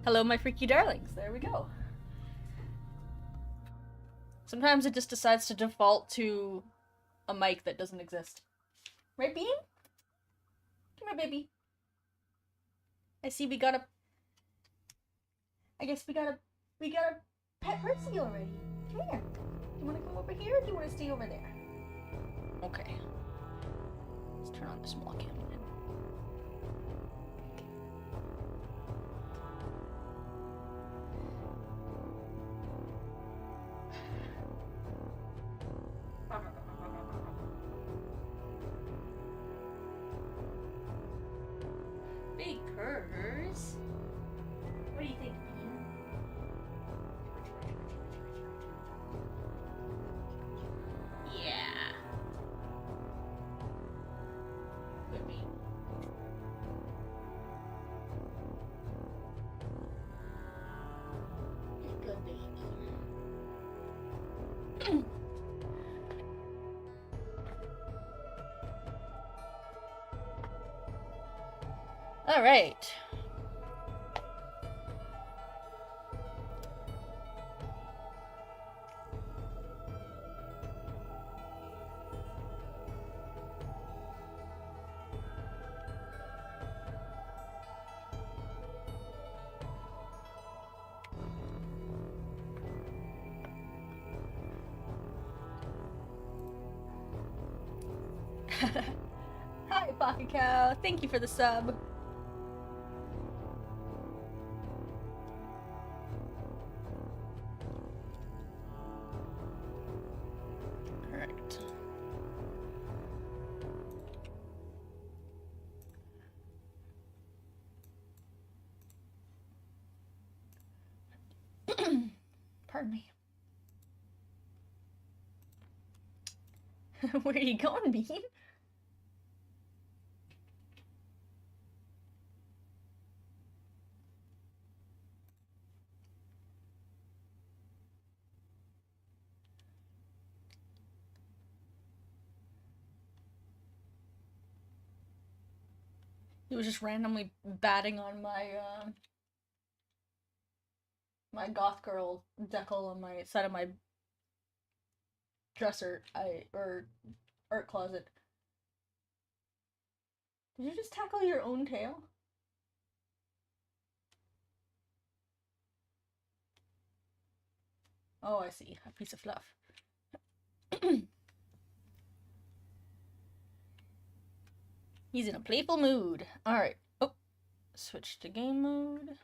Hello, my freaky darlings. There we go. Sometimes it just decides to default to a mic that doesn't exist. Right, Bean? Come here, baby. I see we got a... I guess we got a pet Percy already. Come here. Do you want to come over here or do you want to stay over there? Okay. Let's turn on the small cam then. Bakers. What do you think, Bean? Yeah. Good Bean. Good baby. All right. Hi, Pocket Cow. Thank you for the sub. Alright. Pardon me. Where are you going, Bean? He was just randomly batting on my my goth girl decal on my side of my dresser or art closet. Did you just tackle your own tail? Oh, I see. A piece of fluff. He's in a playful mood. Alright. Oh. Switch to game mode.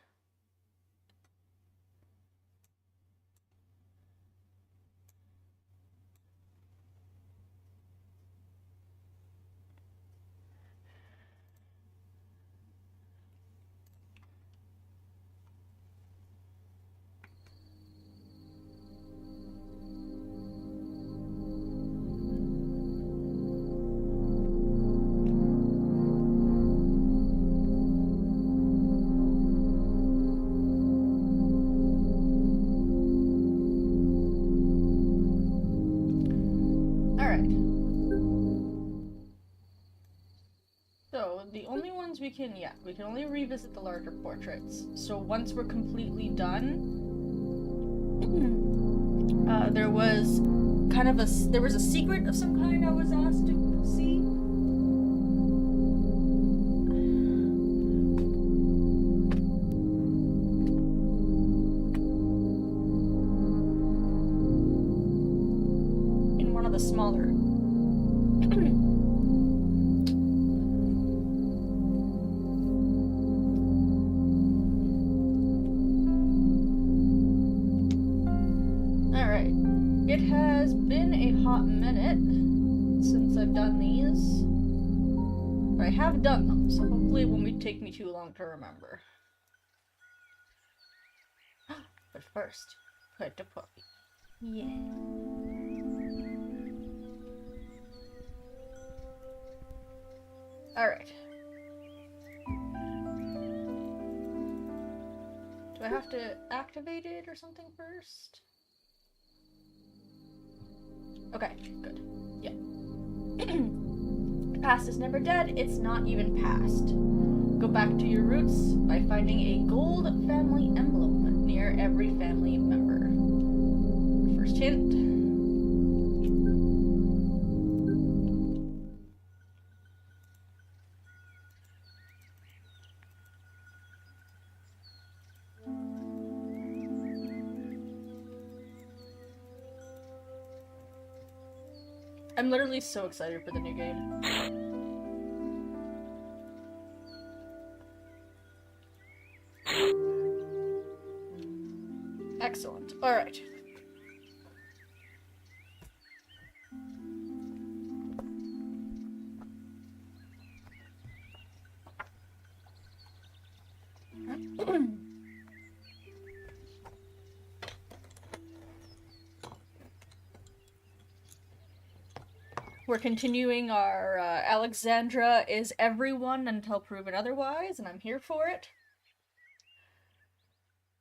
We can only revisit the larger portraits. So once we're completely done, there was kind of there was a secret of some kind I was asked to see. In one of the smaller. It has been a hot minute since I've done these, but I have done them, so hopefully it won't take me too long to remember. But first, put the puppy. Yeah. Alright. Do I have to activate it or something first? Okay, good. Yeah. Past is never dead, it's not even past. Go back to your roots by finding a gold family emblem near every family member. First hint. I'm literally so excited for the new game. Excellent. Alright. We're continuing our Alexandra is everyone until proven otherwise, and I'm here for it.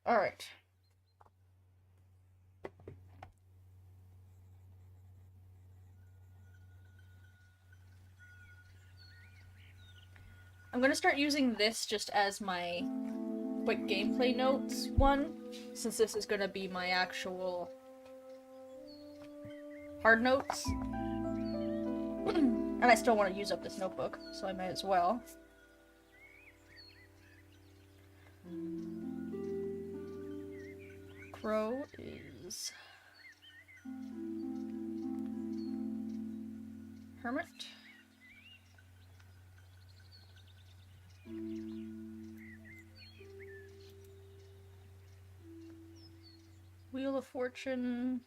Alright. I'm gonna start using this just as my quick gameplay notes one, since this is gonna be my actual hard notes. And I still want to use up this notebook, so I might as well. Crow is Hermit. Wheel of Fortune.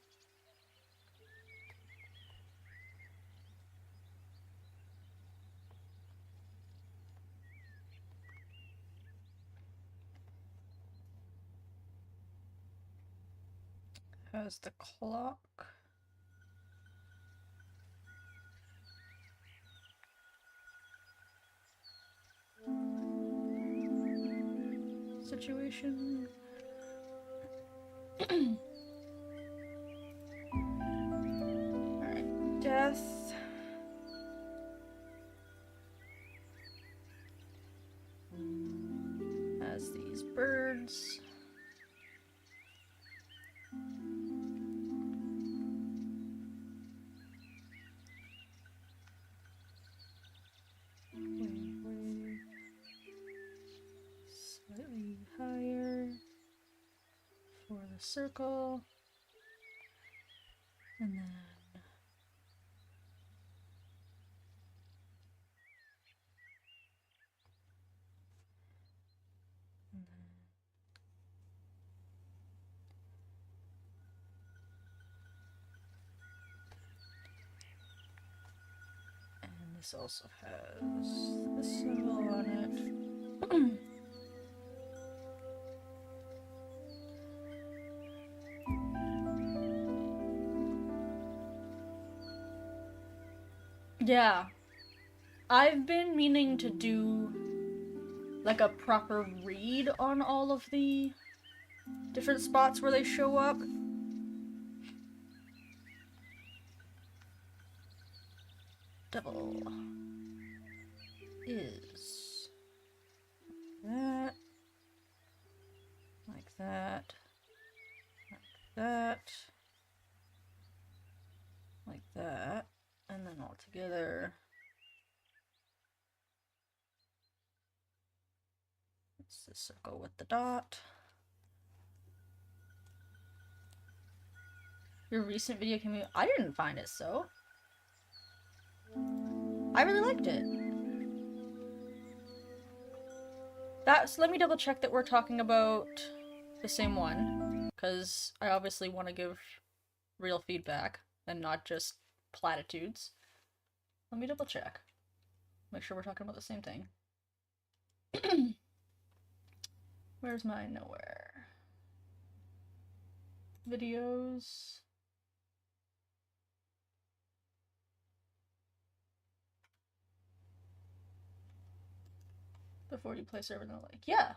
Has the clock. Situation. Alright, death. Has these birds. Slightly higher for the circle, and then this also has this symbol on it. Yeah. I've been meaning to do like a proper read on all of the different spots where they show up. Double is that, like that, like that, like that, and then all together. It's the circle with the dot. Your recent video came out. I didn't find it so. I really liked it. Let me double check that we're talking about the same one, because I obviously want to give real feedback and not just platitudes. Let me double check. Make sure we're talking about the same thing. Where's my nowhere? Videos. Before you play server, they're like, yeah.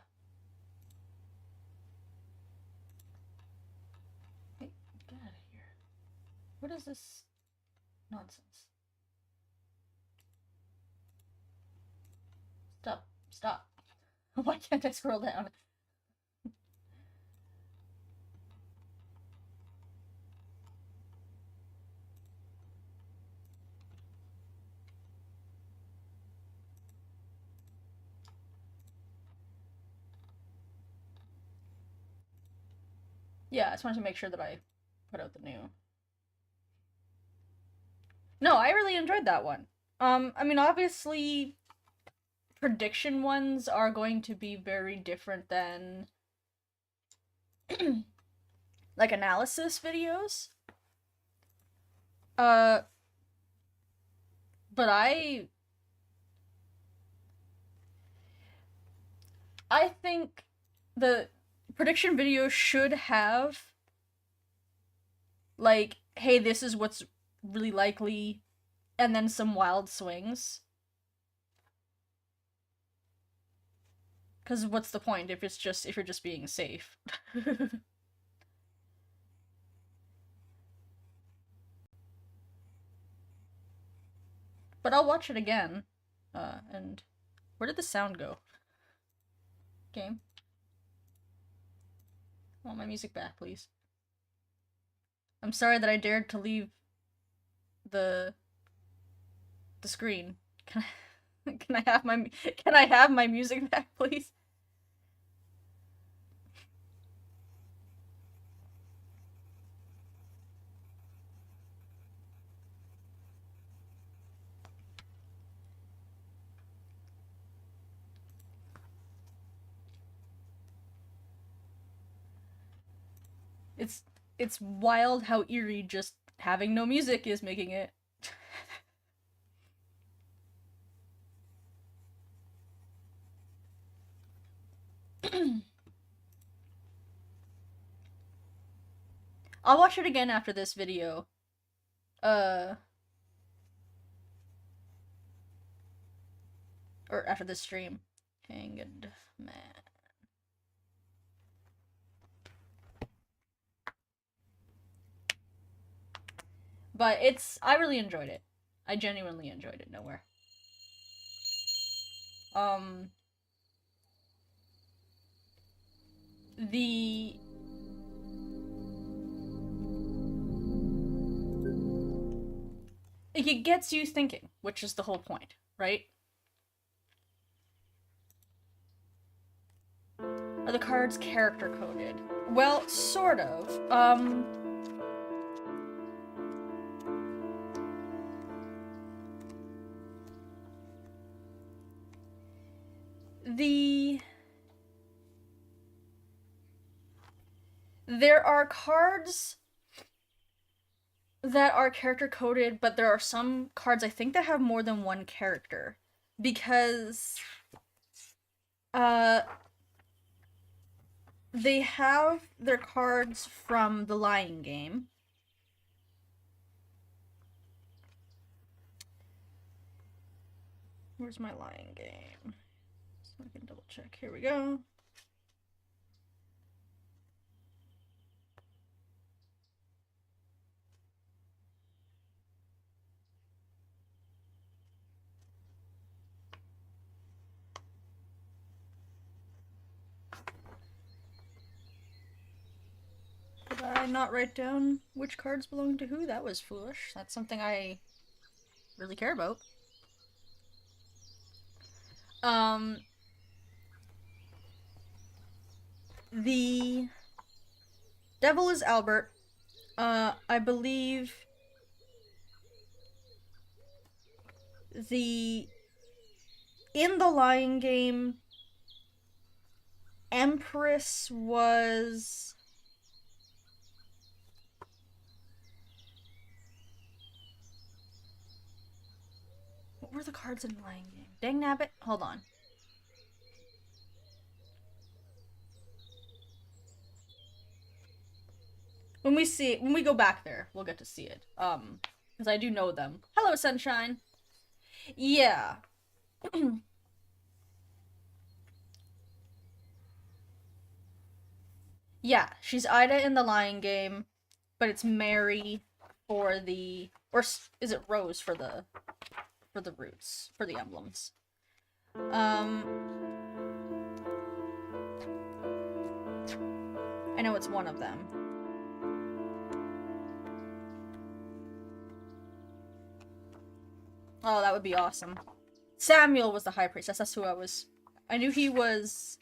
Hey, get out of here. What is this nonsense? Stop. Stop. Why can't I scroll down? Yeah, I just wanted to make sure that I put out the new. No, I really enjoyed that one. I mean, obviously, prediction ones are going to be very different than like analysis videos. Uh, but I think the prediction video should have like, hey, this is what's really likely, and then some wild swings. Because what's the point if you're just being safe? But I'll watch it again. And where did the sound go? Game. I want my music back, please. I'm sorry that I dared to leave the screen. Can I can I have my music back, please? It's wild how eerie just having no music is making it. I'll watch it again after this video. Or after this stream. Hanged Man. But I really enjoyed it. I genuinely enjoyed it, nowhere. It gets you thinking, which is the whole point, right? Are the cards character coded? Well, sort of. There are cards that are character coded, but there are some cards I think that have more than one character. Because they have their cards from the Lying Game. Where's my Lying Game? So I can double check. Here we go. Did I not write down which cards belong to who? That was foolish. That's something I really care about. The Devil is Albert. I believe in the Lying Game, Empress was... What were the cards in the Lying Game? Dang nabbit, hold on. When we go back there, we'll get to see it. Because I do know them. Hello, Sunshine. Yeah. Yeah, she's Ida in the Lying Game, but it's Mary for the... Or is it Rose for the roots, for the emblems? I know it's one of them. Oh, that would be awesome. Samuel was the high priest. That's who I was. I knew he was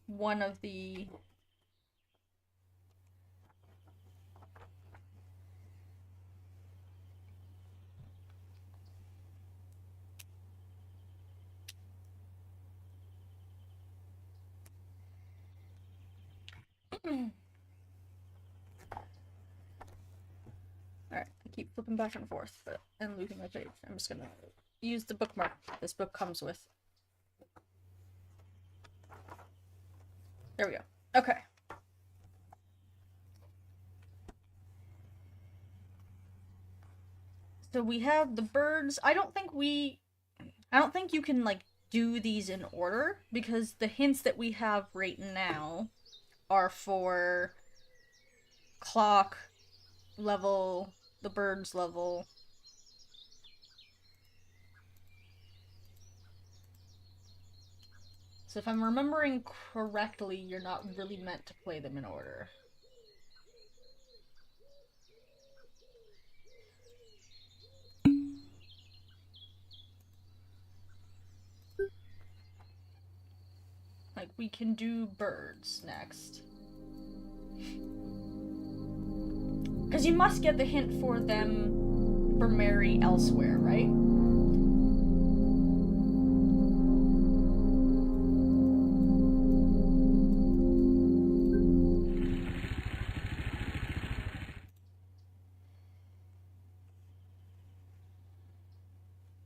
one of the... Alright, I keep flipping back and forth and losing my page. I'm just gonna use the bookmark this book comes with. There we go. Okay. So we have the birds. I don't think you can, like, do these in order, because the hints that we have right now are for clock, level, the bird's level. So if I'm remembering correctly, you're not really meant to play them in order. Like, we can do birds next. Because you must get the hint for them for Mary elsewhere, right?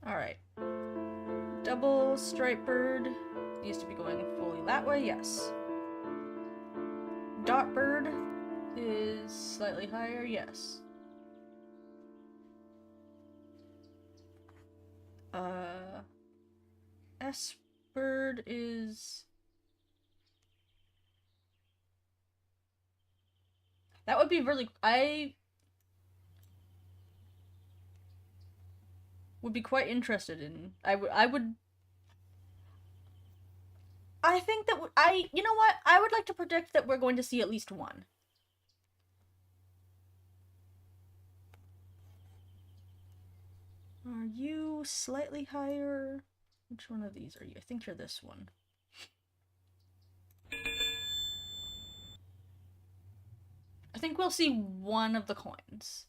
Alright. Double striped bird needs to be going fully that way, yes. Dot bird is slightly higher, yes. S bird is... That would be really... I would be quite interested in... I think that... you know what? I would like to predict that we're going to see at least one. Are you slightly higher? Which one of these are you? I think you're this one. I think we'll see one of the coins.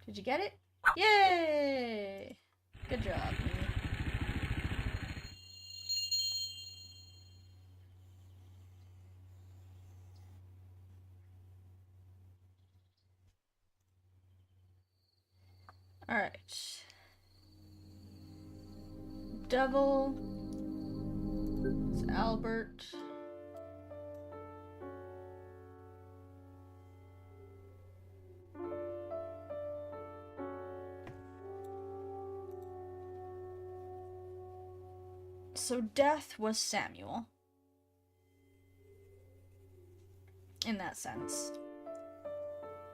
Did you get it? Yay! Good job, Mimi. Alright. Devil. It's Albert. So death was Samuel. In that sense.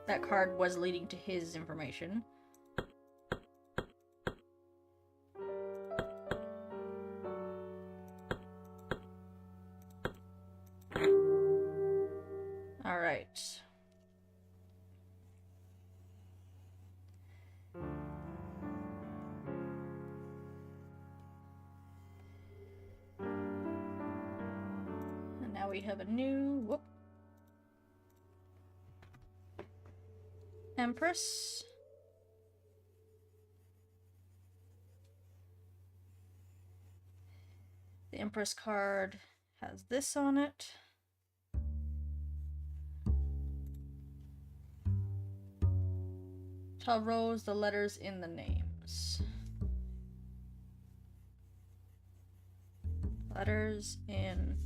That card was leading to his information. Alright. And now we have a new... Empress. The Empress card has this on it. Tell Rose the letters in the names. Letters in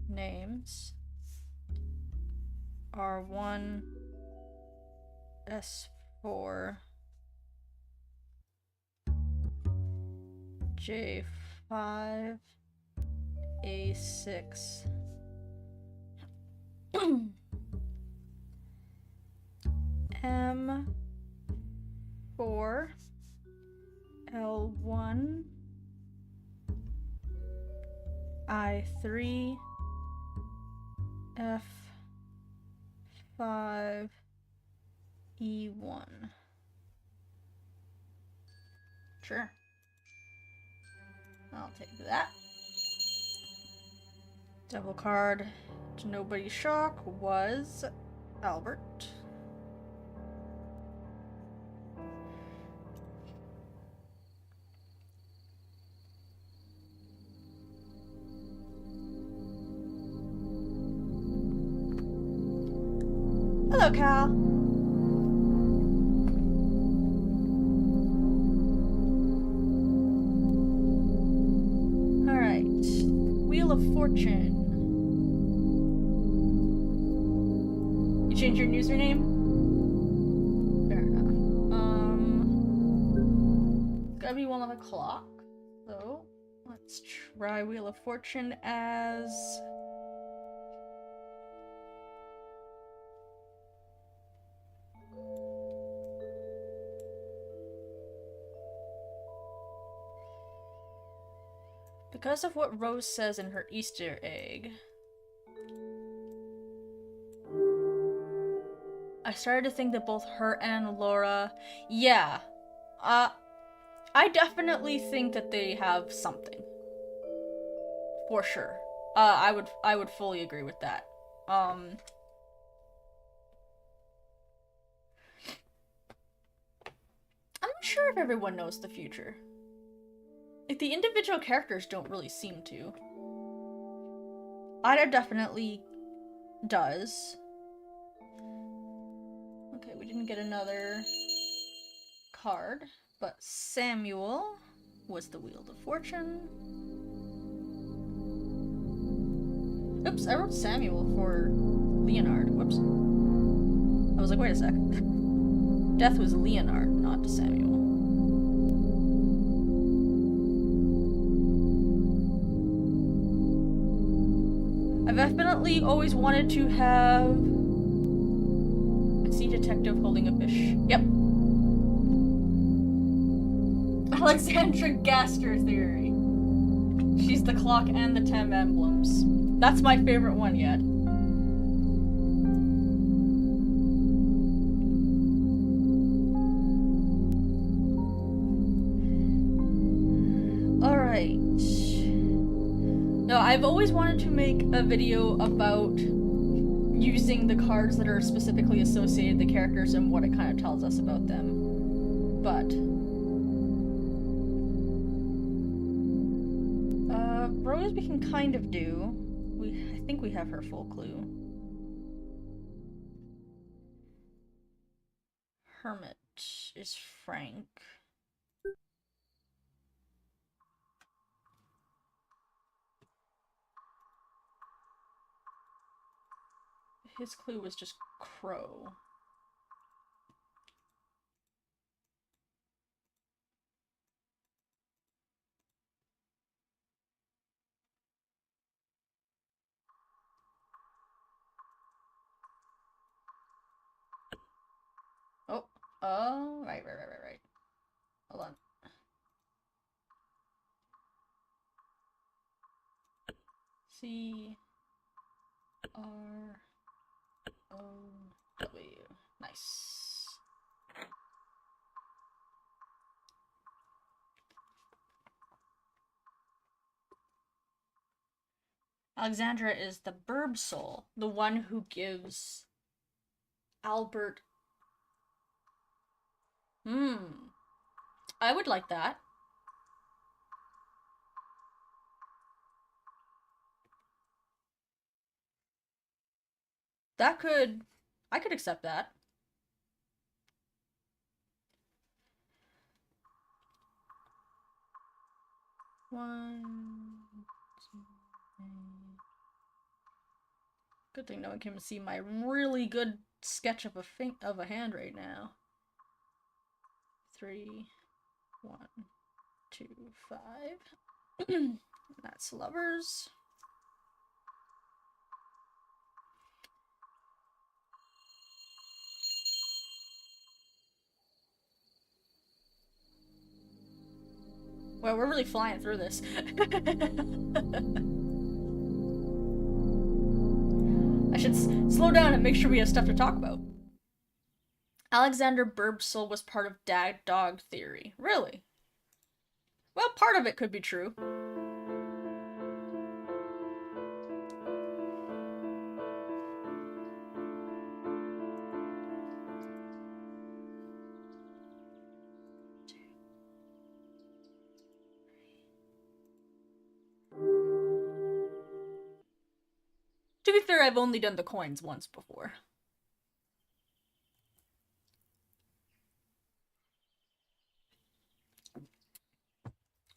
names are 1, S4, J5, A6, M4, L1, I3, F5, E1. Sure. I'll take that. Devil card to nobody's shock was Albert. Hello, Cal. Alright. Wheel of Fortune. You change your username? Fair enough. Gotta be 1 o'clock. So, let's try Wheel of Fortune as... Because of what Rose says in her Easter egg, I started to think that both her and Laura, yeah, I definitely think that they have something. For sure. I would fully agree with that. I'm not sure if everyone knows the future. Like, the individual characters don't really seem to. Ida definitely does. Okay, we didn't get another card, but Samuel was the Wheel of Fortune. Oops, I wrote Samuel for Leonard. Whoops. I was like, wait a sec. Death was Leonard, not Samuel. I've definitely always wanted to have a sea detective holding a fish. Yep. Alexandra Gaster theory. She's the clock and the 10 emblems. That's my favorite one yet. Alright. No, I've always wanted to make a video about using the cards that are specifically associated with the characters and what it kind of tells us about them. But Rose we can kind of do. I think we have her full clue. Hermit is Frank. His clue was just crow. Oh, right. Hold on. C R O W. Nice. Alexandra is the burb soul, the one who gives Albert. I would like that. I could accept that. One, two, three. Good thing no one can see my really good sketch of a hand right now. 3, 1, 2, 5. That's lovers. Well, we're really flying through this. Slow down and make sure we have stuff to talk about. Alexander Burbsel was part of dog theory. Really? Well, part of it could be true. To be fair, I've only done the coins once before.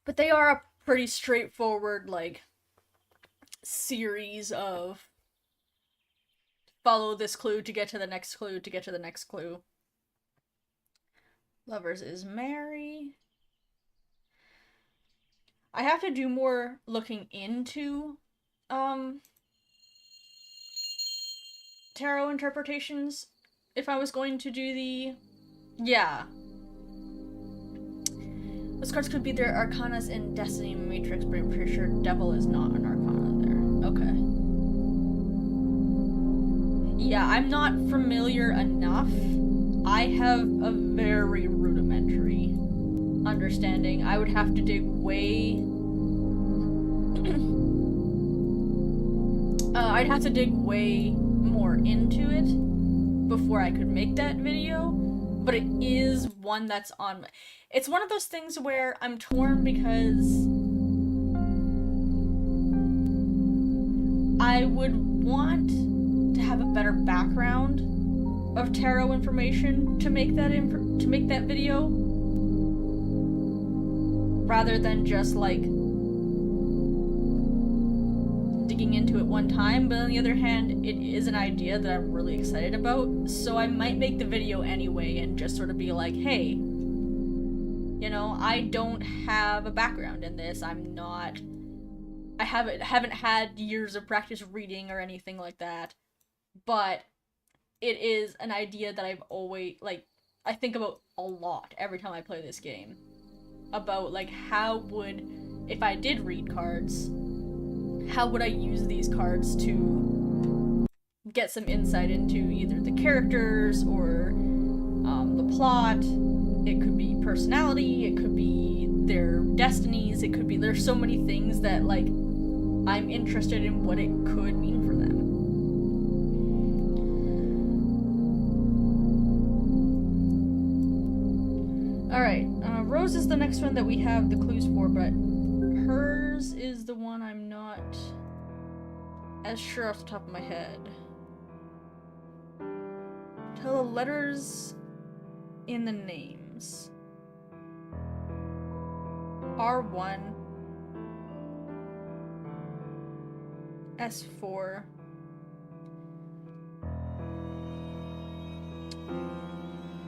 But they are a pretty straightforward, like, series of follow this clue to get to the next clue to get to the next clue. Lovers is Mary. I have to do more looking into, tarot interpretations if I was going to do the... Yeah. Those cards could be their arcanas in Destiny Matrix, but I'm pretty sure Devil is not an arcana there. Okay. Yeah, I'm not familiar enough. I have a very rudimentary understanding. I would have to dig way... I'd have to dig way more into it before I could make that video, but it is one that's on my... It's one of those things where I'm torn because I would want to have a better background of tarot information to make that video, rather than just like digging into it one time. But on the other hand, it is an idea that I'm really excited about, so I might make the video anyway and just sort of be like, hey, you know, I don't have a background in this. I haven't had years of practice reading or anything like that, but it is an idea that I've always, like, I think about a lot every time I play this game. About, like, how would, if I did read cards, how would I use these cards to get some insight into either the characters or the plot. It could be personality, it could be their destinies, it could be, there's so many things that, like, I'm interested in what it could mean for them. Alright, Rose is the next one that we have the clues for, but hers is the one I'm not as sure off the top of my head. Tell the letters in the names. R1, S4,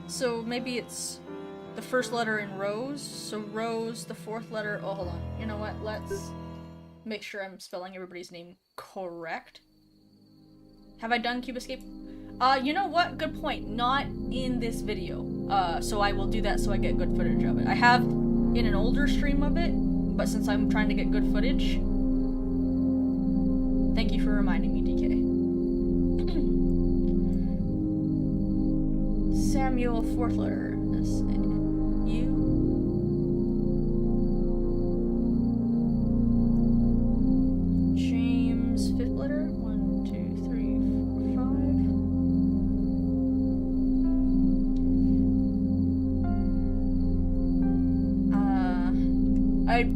so maybe it's the first letter in Rose, so Rose, the fourth letter, oh hold on, you know what, let's make sure I'm spelling everybody's name correct. Have I done Cube Escape? You know what, good point, not in this video, so I will do that so I get good footage of it. I have in an older stream of it, but since I'm trying to get good footage, thank you for reminding me, DK. Samuel, fourth letter, U. James, fifth letter, 1, 2, 3, 4, 5.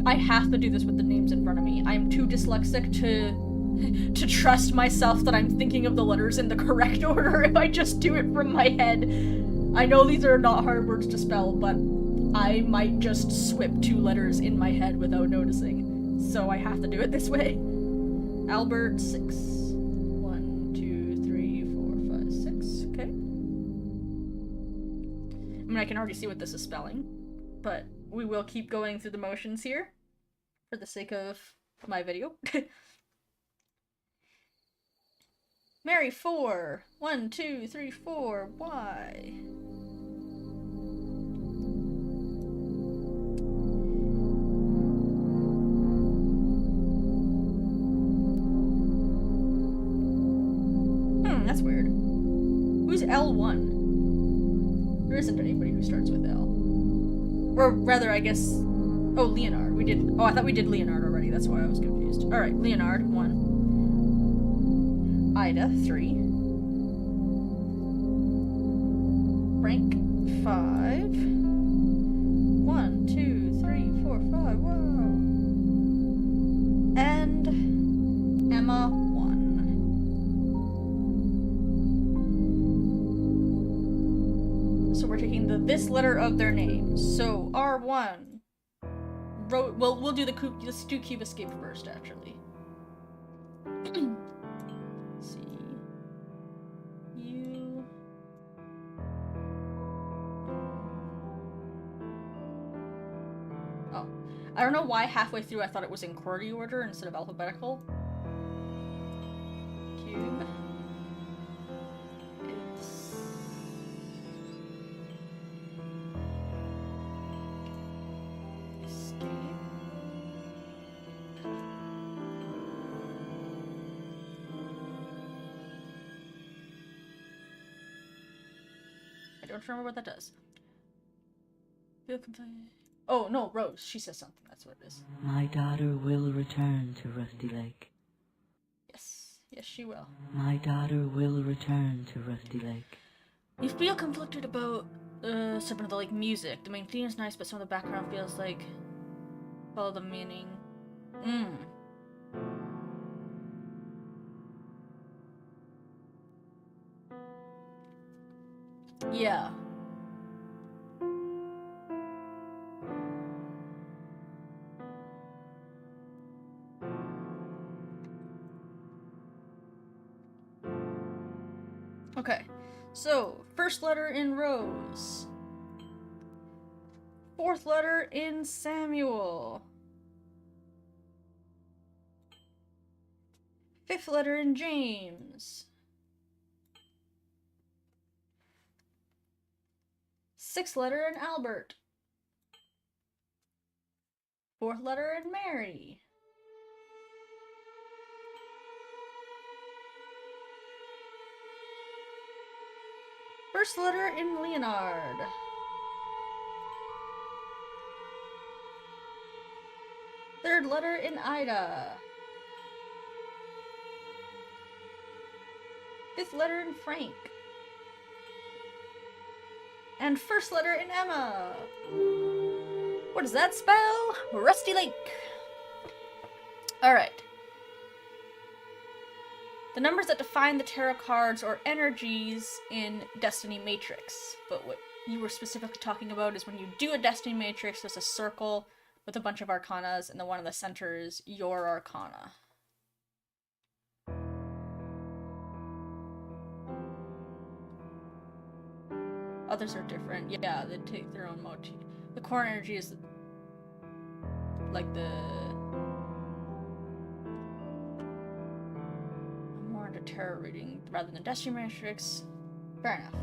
I have to do this with the names in front of me. I'm too dyslexic to trust myself that I'm thinking of the letters in the correct order if I just do it from my head. I know these are not hard words to spell, but I might just swip 2 letters in my head without noticing. So I have to do it this way. Albert, 6. 1, 2, 3, 4, 5, 6. Okay. I mean, I can already see what this is spelling, but we will keep going through the motions here for the sake of my video. Mary, 4. 1, 2, 3, 4. Y. That's weird. isn't anybody who starts with L. Or rather, I guess... Oh, Leonard. We did... Oh, I thought we did Leonard already. That's why I was confused. Alright, Leonard, 1. Ida, 3. Frank, 5. 1, 2, 3, 4, 5. Whoa. And Emma, 1. So we're taking this letter of their names. So R1. Well, we'll do let's do Cube Escape first, actually. Let's see. You. Oh. I don't know why halfway through I thought it was in QWERTY order instead of alphabetical. Cube. I don't remember what that does. Oh, no, Rose. She says something. That's what it is. My daughter will return to Rusty Lake. Yes. Yes, she will. My daughter will return to Rusty Lake. You feel conflicted about some of the, like, music. The main theme is nice, but some of the background feels like... follow the meaning. Yeah. Okay, so first letter in Rose. Fourth letter in Samuel. Fifth letter in James. Sixth letter in Albert. Fourth letter in Mary. First letter in Leonard. Third letter in Ida. Fifth letter in Frank. And first letter in Emma. What does that spell? Rusty Lake. Alright. The numbers that define the tarot cards or energies in Destiny Matrix. But what you were specifically talking about is when you do a Destiny Matrix, there's a circle with a bunch of arcanas, and the one in the center is your arcana. Others are different. Yeah, they take their own motif. The core energy is like the... I'm more into tarot reading rather than Destiny Matrix. Fair enough.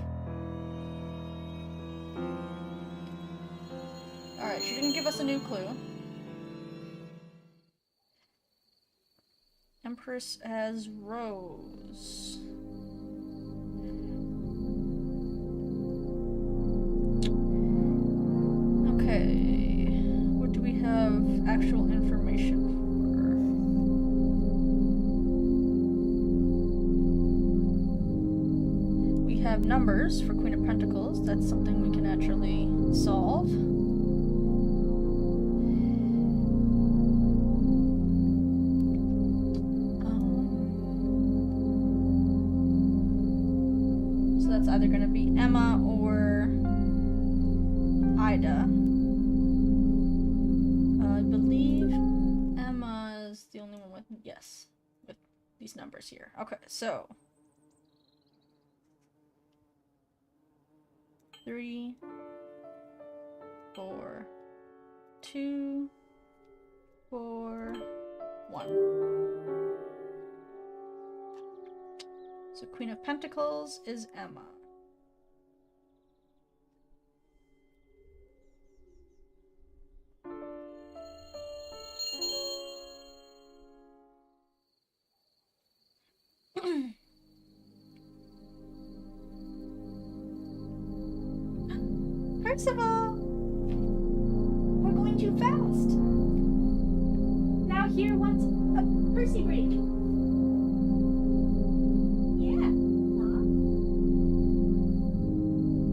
Alright, she didn't give us a new clue. Empress as Rose. Okay, what do we have actual information for? We have numbers for Queen of Pentacles. That's something we can actually solve. So that's either going to be Emma or Ida. I believe Emma is the only one with, yes, with these numbers here. Okay, so 3, 4, 2, 4, 1. So Queen of Pentacles is Emma. Percival! We're going too fast. Now here wants a Percy break. Yeah.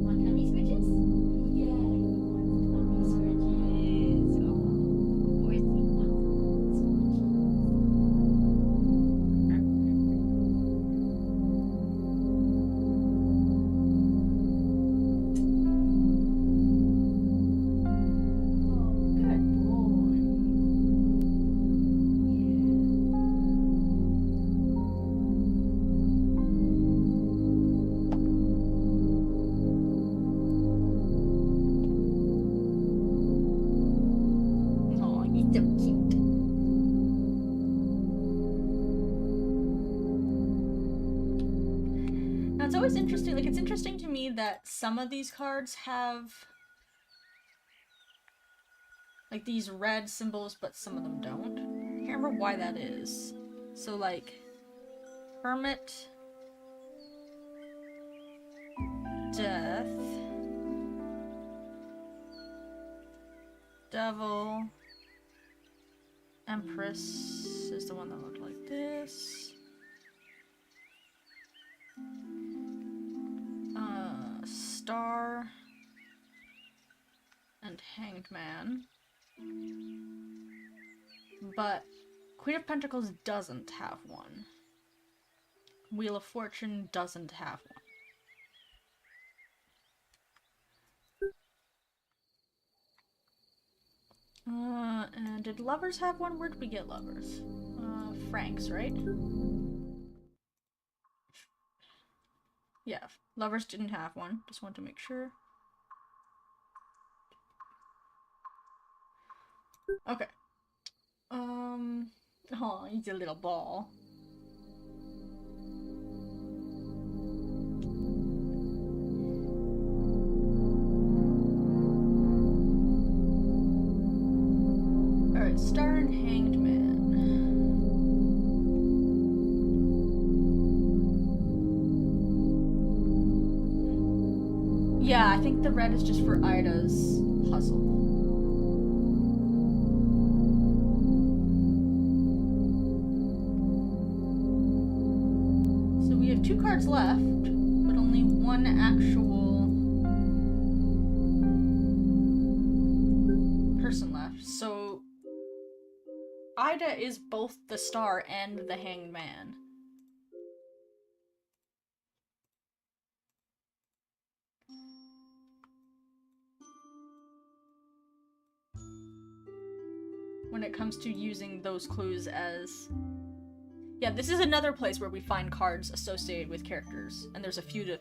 Want tummy switches? Yeah, he wants tummy switches. Oh, of course he wants switches. Oh, good boy. Oh, he's so cute. Now it's always interesting, like it's interesting to me that some of these cards have like these red symbols, but some of them don't. I can't remember why that is. So like Hermit, Death, Devil, Empress is the one that looked like this. Star and Hanged Man. But Queen of Pentacles doesn't have one. Wheel of Fortune doesn't have one. And did Lovers have one? Where did we get Lovers? Frank's, right? Yeah, Lovers didn't have one. Just want to make sure. Okay. Oh, he's a little ball. Alright, Star and Hanged Man. Yeah, I think the red is just for Ida's puzzle. So we have 2 cards left, but only one actual person left. So Ida is both the Star and the Hanged Man. When it comes to using those clues as... Yeah, this is another place where we find cards associated with characters, and there's a few to...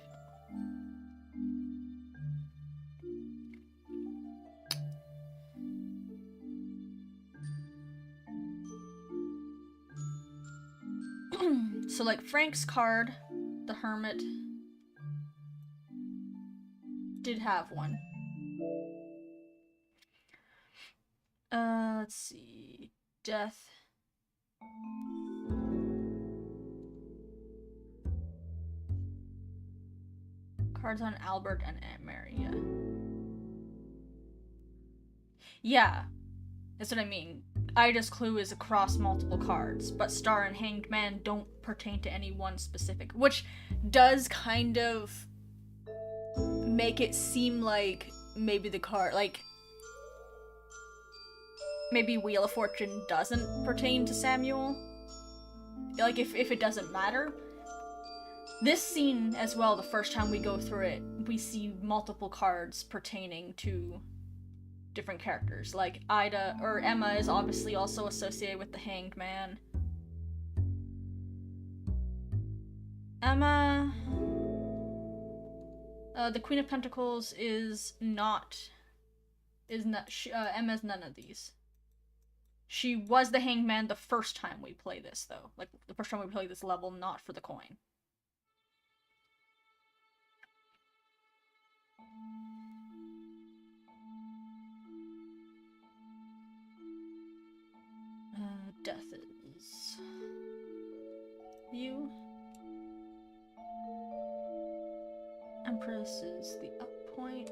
So like Frank's card, the Hermit, did have one. Let's see. Death. Cards on Albert and Aunt Mary, yeah. Yeah, that's what I mean. Ida's clue is across multiple cards, but Star and Hanged Man don't pertain to any one specific, which does kind of make it seem like maybe the card, like, maybe Wheel of Fortune doesn't pertain to Samuel. Like, if it doesn't matter. This scene as well, the first time we go through it, we see multiple cards pertaining to different characters. Like Ida, or Emma is obviously also associated with the Hanged Man. Emma... the Queen of Pentacles is not... Emma's none of these. She was the Hanged Man the first time we play this, though. Like, the first time we play this level, not for the coin. Death is... View. Empress is the up point.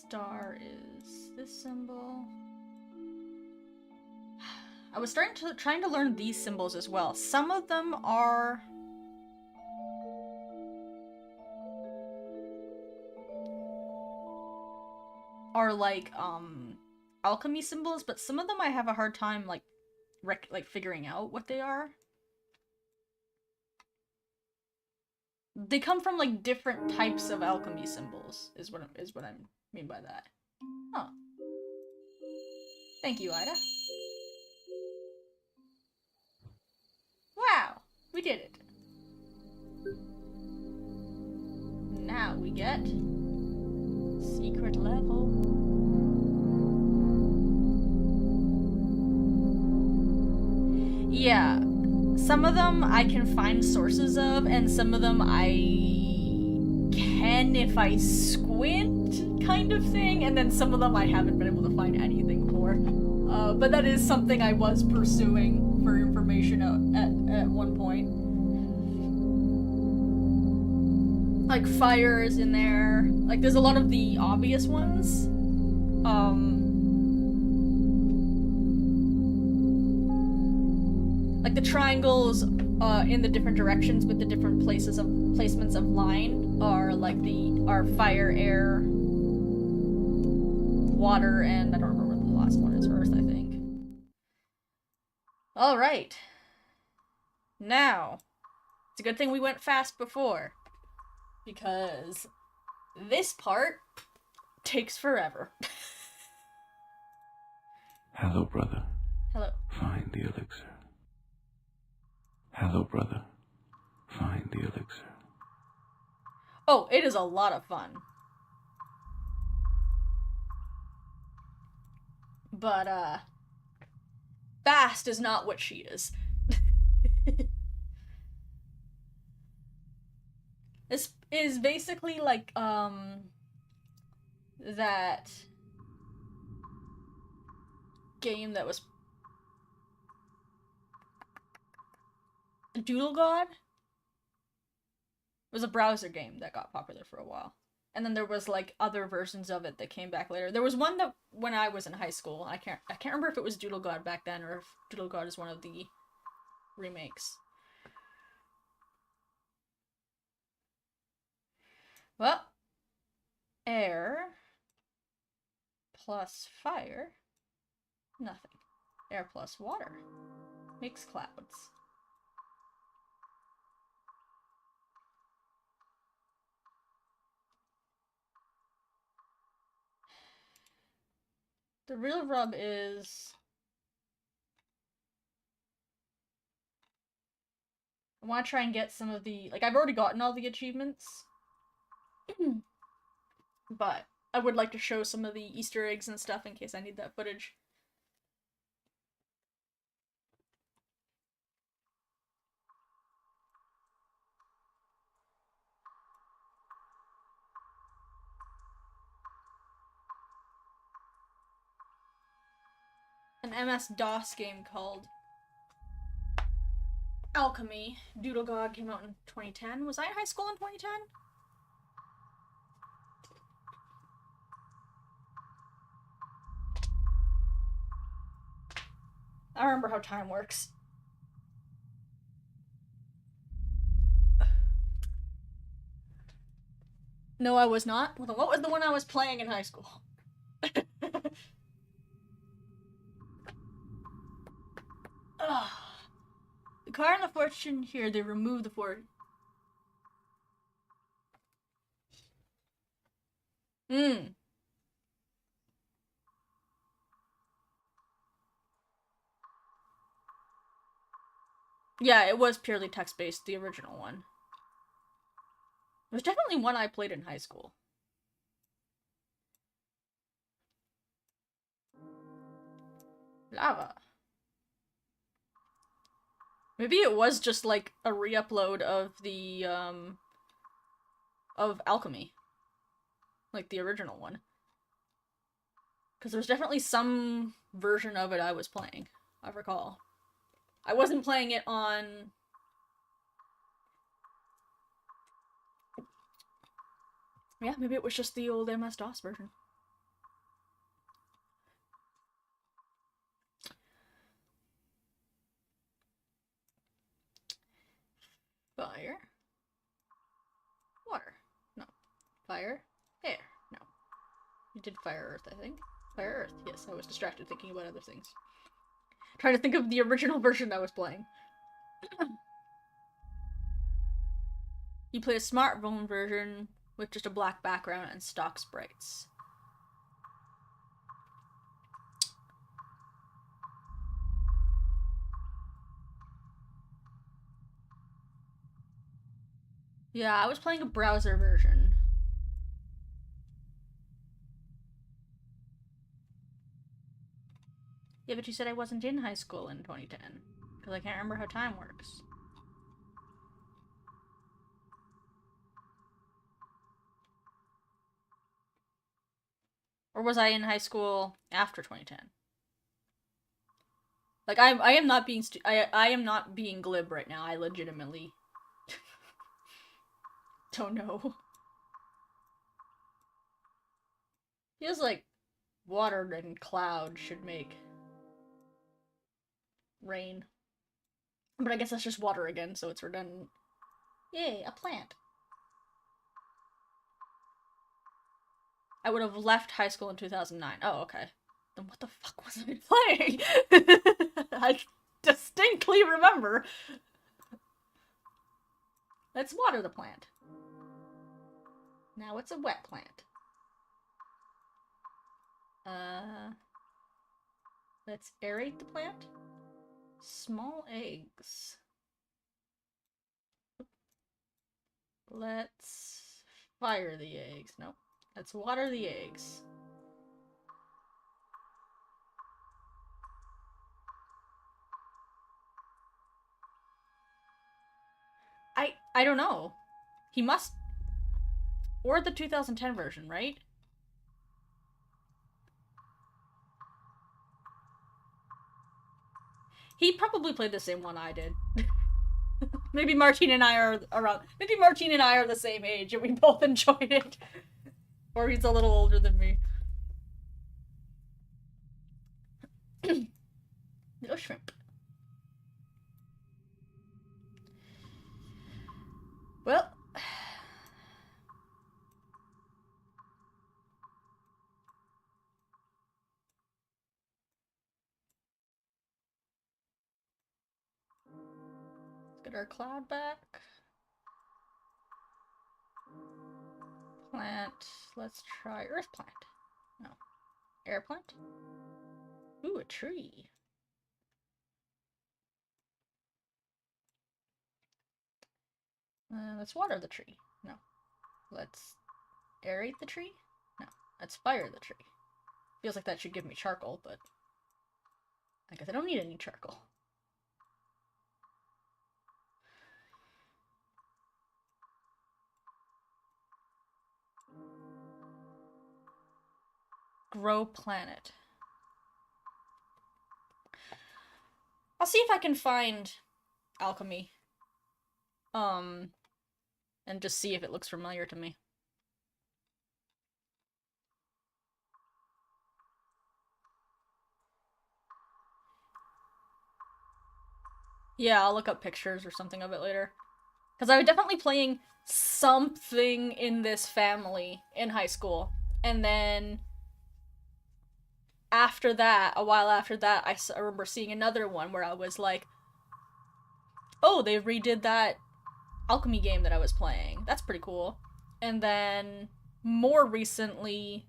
star is this symbol. I was trying to learn these symbols as well. Some of them are like alchemy symbols, but some of them I have a hard time like figuring out what they are. They come from like different types of alchemy symbols is what I mean by that. Oh. Thank you, Ida. Wow, we did it. Now we get secret level. Yeah, some of them I can find sources of, and some of them I can if I squint, kind of thing, and then some of them I haven't been able to find anything for. But that is something I was pursuing for information at one point. Like fire is in there. Like there's a lot of the obvious ones. Like the triangles in the different directions with the different placements of line are like are fire, air, water, and I don't remember what the last one is, earth, I think. Alright. Now, it's a good thing we went fast before, because this part takes forever. Hello, brother. Hello. Find the elixir. Hello, brother. Find the elixir. Oh, it is a lot of fun. But, fast is not what she is. This is basically like, that game that was Doodle God? It was a browser game that got popular for a while. And then there was like other versions of it that came back later. There was one that when I was in high school, I can't remember if it was Doodle God back then or if Doodle God is one of the remakes. Well, air plus fire, nothing. Air plus water makes clouds. The real rub is I want to try and get some of the, like, I've already gotten all the achievements, but I would like to show some of the Easter eggs and stuff in case I need that footage. An MS-DOS game called Alchemy. Doodle God came out in 2010. Was I in high school in 2010? I don't remember how time works. No, I was not. What was the one I was playing in high school? Ugh. The car and the fortune here, they remove the fortune. Yeah, it was purely text-based, the original one. It was definitely one I played in high school. Lava. Maybe it was just like a re-upload of the, of Alchemy. Like the original one. Because there's definitely some version of it I was playing, I recall. I wasn't playing it on... Yeah, maybe it was just the old MS-DOS version. Fire. Water. No. Fire. Air. No. You did fire earth, I think. Fire earth. Yes, I was distracted thinking about other things. Trying to think of the original version I was playing. You play a smartphone version with just a black background and stock sprites. Yeah, I was playing a browser version. Yeah, but you said I wasn't in high school in 2010. Because I can't remember how time works. Or was I in high school after 2010? Like, I am not being I am not being glib right now. I legitimately don't know. Feels like water and cloud should make rain. But I guess that's just water again, so it's redundant. Yay, a plant. I would have left high school in 2009. Oh, okay. Then what the fuck was I playing? I distinctly remember. Let's water the plant. Now it's a wet plant. Let's aerate the plant. Small eggs. Let's fire the eggs. Nope. Let's water the eggs. I don't know. He must... Or the 2010 version, right? He probably played the same one I did. Maybe Martine and I are around... Maybe Martine and I are the same age and we both enjoyed it. Or he's a little older than me. Little shrimp. Well... Let's get our cloud back. Plant. Let's try earth plant. No. Air plant? Ooh, a tree. Let's water the tree. No. Let's aerate the tree? No. Let's fire the tree. Feels like that should give me charcoal, but I guess I don't need any charcoal. Grow planet. I'll see if I can find alchemy. And just see if it looks familiar to me. Yeah, I'll look up pictures or something of it later. Because I was definitely playing something in this family in high school. And then after that, a while after that, I remember seeing another one where I was like, oh, they redid that alchemy game that I was playing. That's pretty cool. And then more recently,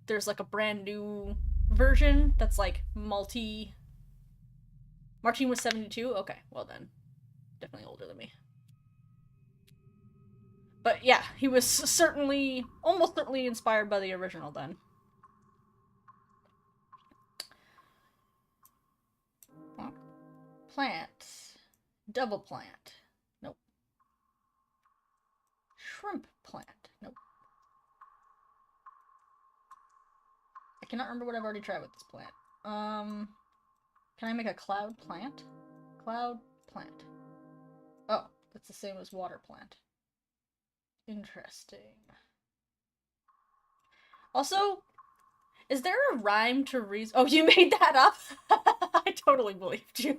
there's like a brand new version that's like multi... Martine was 72? Okay, well then. Definitely older than me. But yeah, he was certainly, almost certainly inspired by the original then. Plant. Double plant. Nope. Shrimp plant. Nope. I cannot remember what I've already tried with this plant. Can I make a cloud plant? Cloud plant. Oh, that's the same as water plant. Interesting. Also, is there a rhyme to reason? Oh, you made that up? I totally believed you.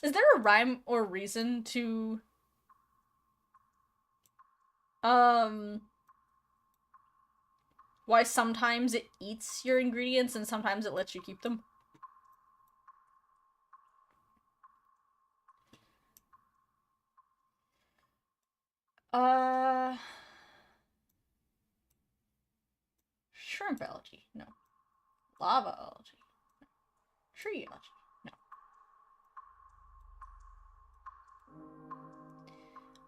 Is there a rhyme or reason to why sometimes it eats your ingredients and sometimes it lets you keep them? Shrimp algae. No. Lava algae. No. Tree algae. No.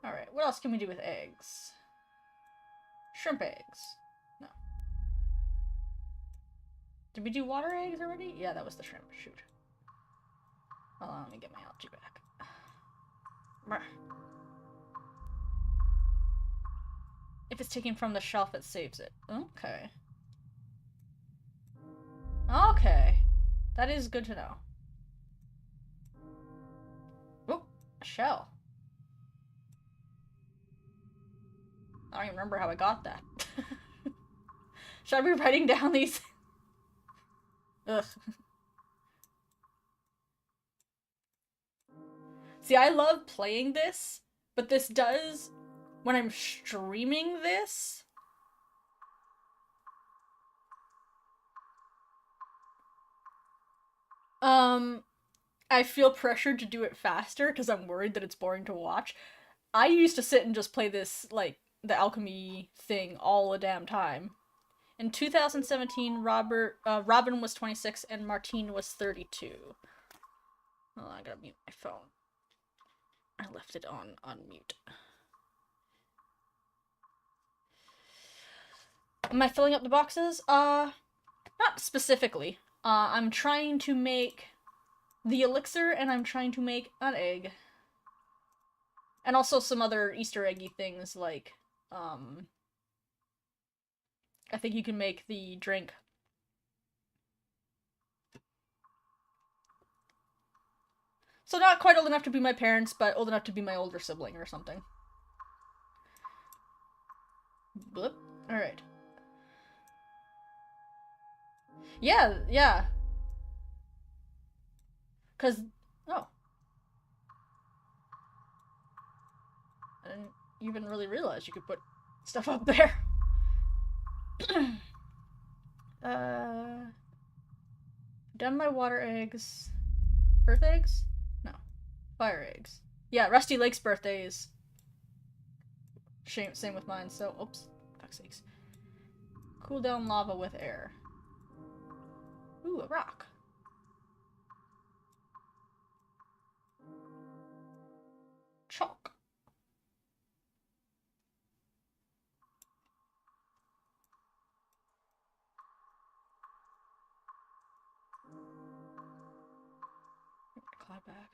Alright, what else can we do with eggs? Shrimp eggs. No. Did we do water eggs already? Yeah, that was the shrimp. Shoot. Hold on, let me get my algae back. If it's taken from the shelf, it saves it. Okay. Okay. That is good to know. Oh, a shell. I don't even remember how I got that. Should I be writing down these? Ugh. See, I love playing this, but this does, when I'm streaming this, I feel pressured to do it faster because I'm worried that it's boring to watch. I used to sit and just play this, like, the alchemy thing all the damn time. In 2017, Robin was 26 and Martine was 32. Oh, I gotta mute my phone. I left it on mute. Am I filling up the boxes? Not specifically. I'm trying to make the elixir and I'm trying to make an egg. And also some other Easter eggy things like, I think you can make the drink. So not quite old enough to be my parents, but old enough to be my older sibling or something. Bloop. Alright. Yeah, yeah. Cause, oh. I didn't even really realize you could put stuff up there. Done my water eggs. Earth eggs? No. Fire eggs. Yeah, Rusty Lake's birthday is same with mine, so oops. Fuck's sakes. Cool down lava with air. Ooh, a rock. Chalk. Cloud back.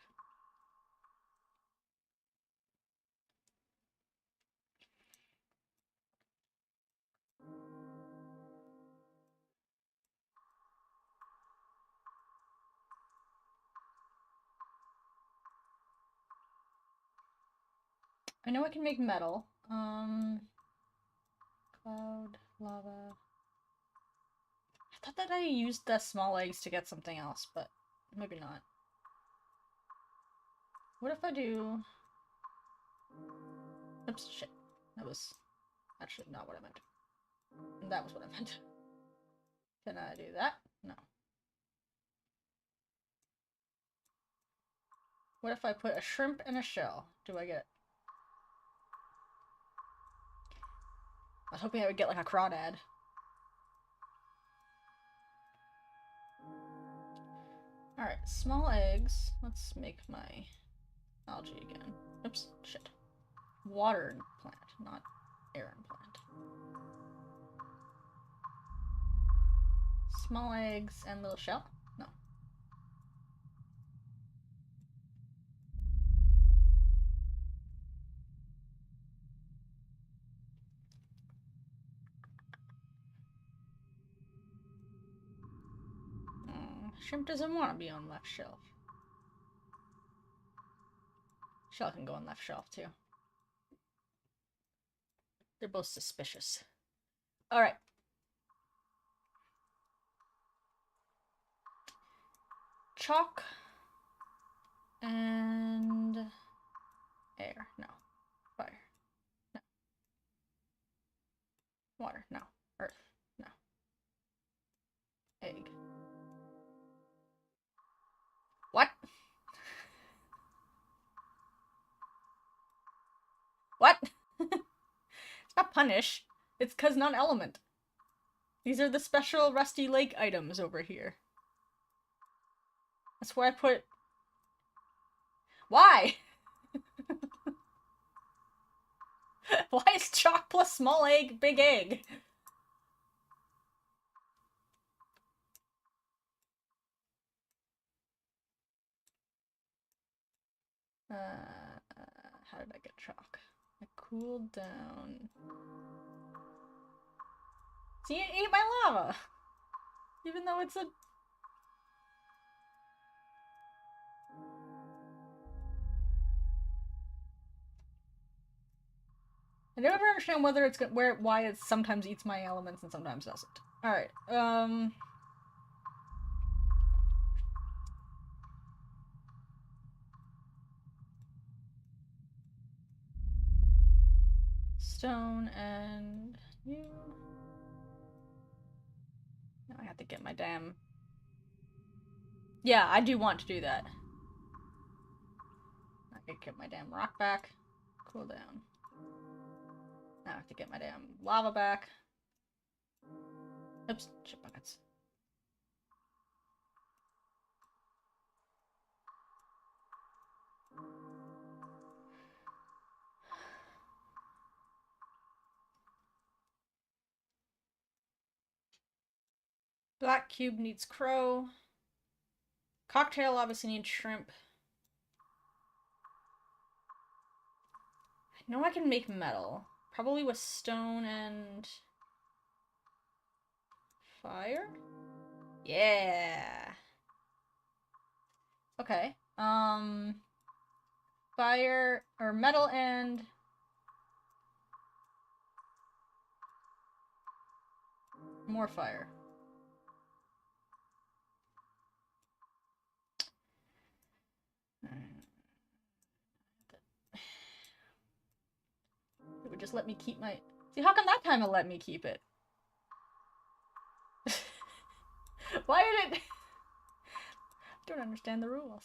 I know I can make metal. Cloud, lava. I thought that I used the small eggs to get something else, but maybe not. What if I do... Oops, shit. That was actually not what I meant. That was what I meant. Can I do that? No. What if I put a shrimp and a shell? Do I get... I was hoping I would get like a crawdad. Alright, small eggs. Let's make my algae again. Oops, shit. Water plant, not air plant. Small eggs and little shell? No. Shrimp doesn't want to be on left shelf. Shell can go on left shelf too. They're both suspicious. Alright. Chalk. And Water. No. Earth. No. Egg. What? What? It's not punish. It's cause non-element. These are the special Rusty Lake items over here. That's where I put... Why? Why is chalk plus small egg big egg? How did I get chalk? I cooled down. See, it ate my lava! Even though it's a... I never understand whether it's why it sometimes eats my elements and sometimes doesn't. Alright, stone and you. Now I have to get my damn... Yeah, I do want to do that. I could get my damn rock back. Cool down. Now I have to get my damn lava back. Oops, shit buckets. Black cube needs crow. Cocktail obviously needs shrimp. I know I can make metal. Probably with stone and... fire? Yeah! Okay. Fire... or metal and... more fire. It would just let me keep my... See, how come that time it let me keep it? Why did it... I don't understand the rules.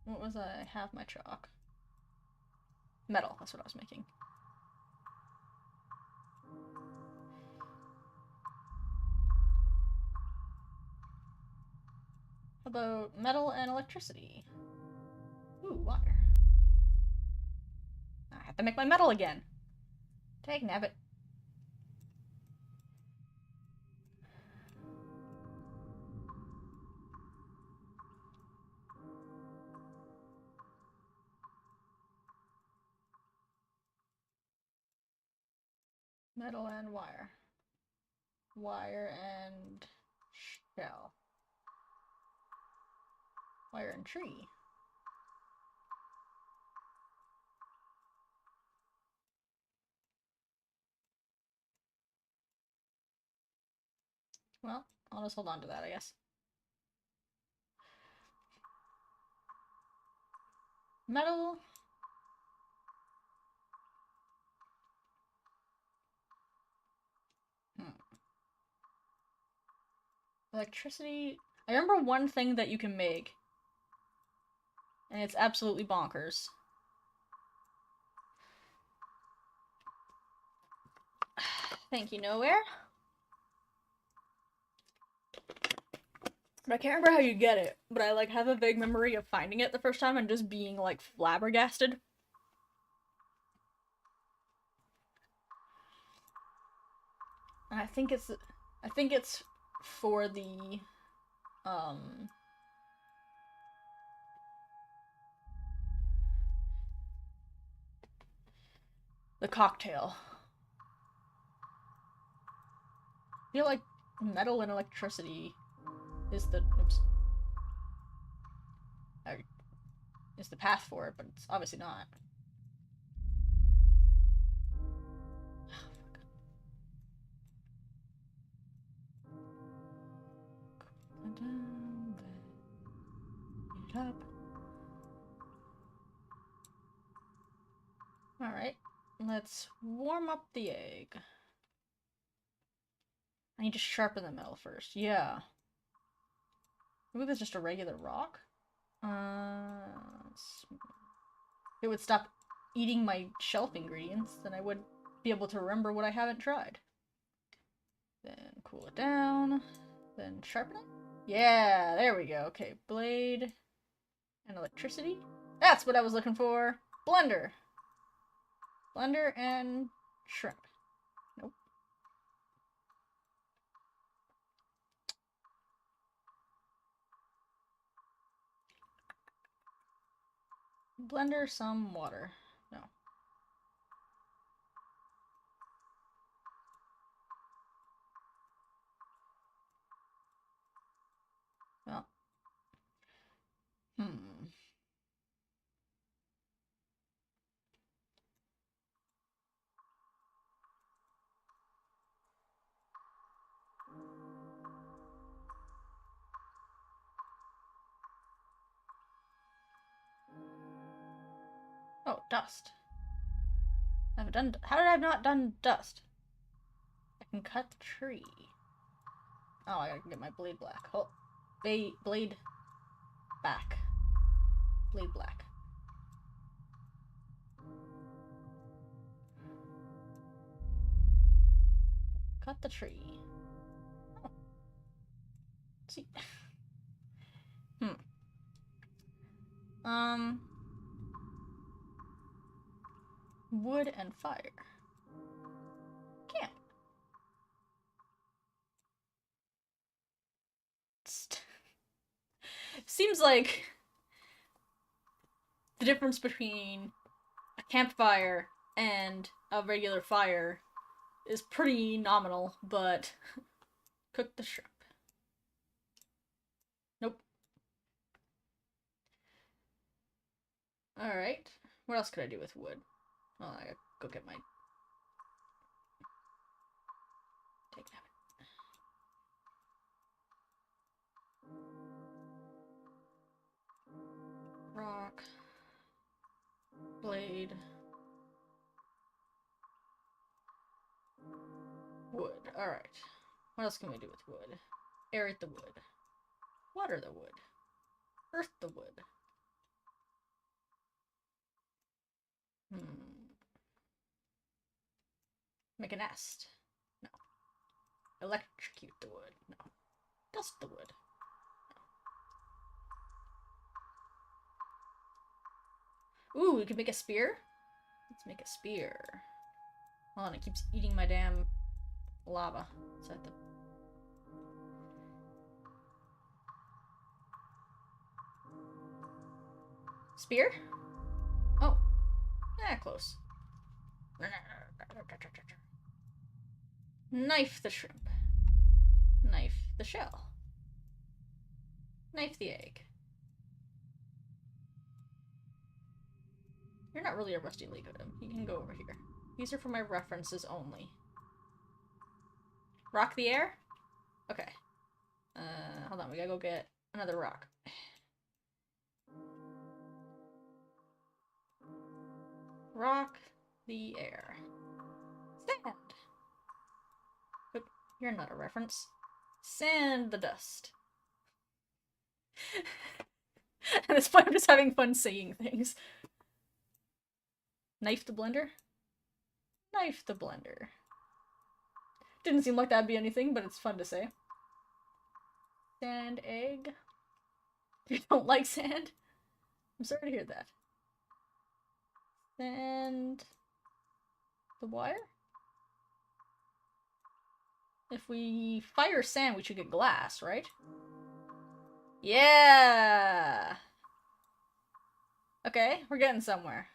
What was I? Half my chalk. Metal, that's what I was making. How about metal and electricity? Ooh, water. I have to make my metal again. Take nabbit. Metal and wire. Wire and shell. Wire and tree. Well, I'll just hold on to that, I guess. Metal. Electricity. I remember one thing that you can make. And it's absolutely bonkers. Thank you, Nowhere. But I can't remember how you get it, but I like have a vague memory of finding it the first time and just being like flabbergasted. And I think it's for the cocktail. I feel like metal and electricity is the is the path for it, but it's obviously not. Up. Let's warm up the egg. I need to sharpen the metal first. Yeah. Maybe that's just a regular rock? If it would stop eating my shelf ingredients, then I would be able to remember what I haven't tried. Then cool it down. Then sharpen it? Yeah, there we go. Okay, blade and electricity. That's what I was looking for. Blender. Blender and shrimp. Nope. Blender, some water. No. Well. Oh, dust. I haven't done. How did I have not done dust? I can cut the tree. Oh, I gotta get my blade black. Oh, blade back. Blade black. Cut the tree. Oh. See. Wood and fire. Can't. Seems like the difference between a campfire and a regular fire is pretty nominal, but cook the shrimp. Nope. Alright. What else could I do with wood? Oh, I gotta go get my... Take it out. Rock. Blade. Wood. Alright. What else can we do with wood? Aerate the wood. Water the wood. Earth the wood. Make a nest. No. Electrocute the wood. No. Dust the wood. No. Ooh, we could make a spear? Let's make a spear. Hold on, it keeps eating my damn lava. So I have to... Spear? Oh. Yeah, close. Knife the shrimp. Knife the shell. Knife the egg. You're not really a rusty lake item. You can go over here. These are for my references only. Rock the air? Okay. Hold on, we gotta go get another rock. Rock the air. Sand! But you're not a reference. Sand the dust. At this point, I'm just having fun saying things. Knife the blender? Knife the blender. Didn't seem like that'd be anything, but it's fun to say. Sand egg? You don't like sand? I'm sorry to hear that. Sand... the wire? If we fire sand, we should get glass, right? Yeah! Okay, we're getting somewhere.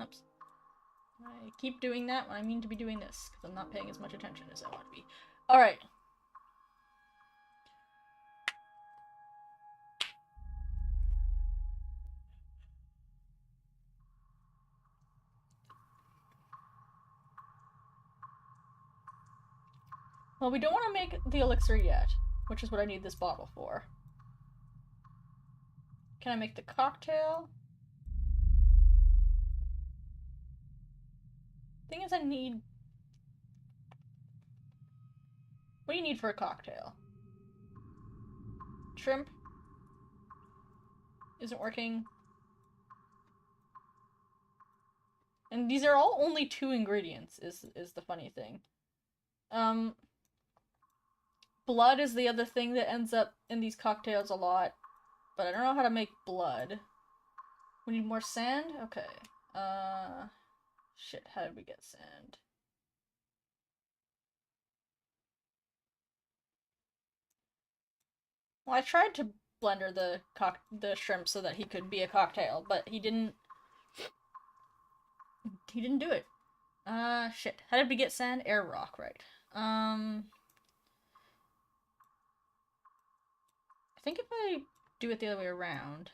Oops. I keep doing that when I mean to be doing this, because I'm not paying as much attention as I want to be. Alright. Well, we don't want to make the elixir yet, which is what I need this bottle for. Can I make the cocktail? Thing is, I need... What do you need for a cocktail? Shrimp? Isn't working. And these are all only 2 ingredients, is the funny thing. Blood is the other thing that ends up in these cocktails a lot. But I don't know how to make blood. We need more sand? Okay. Shit, how did we get sand? Well, I tried to blender the shrimp so that he could be a cocktail, but he didn't do it. Shit. How did we get sand? Air rock, right. I think if I do it the other way around...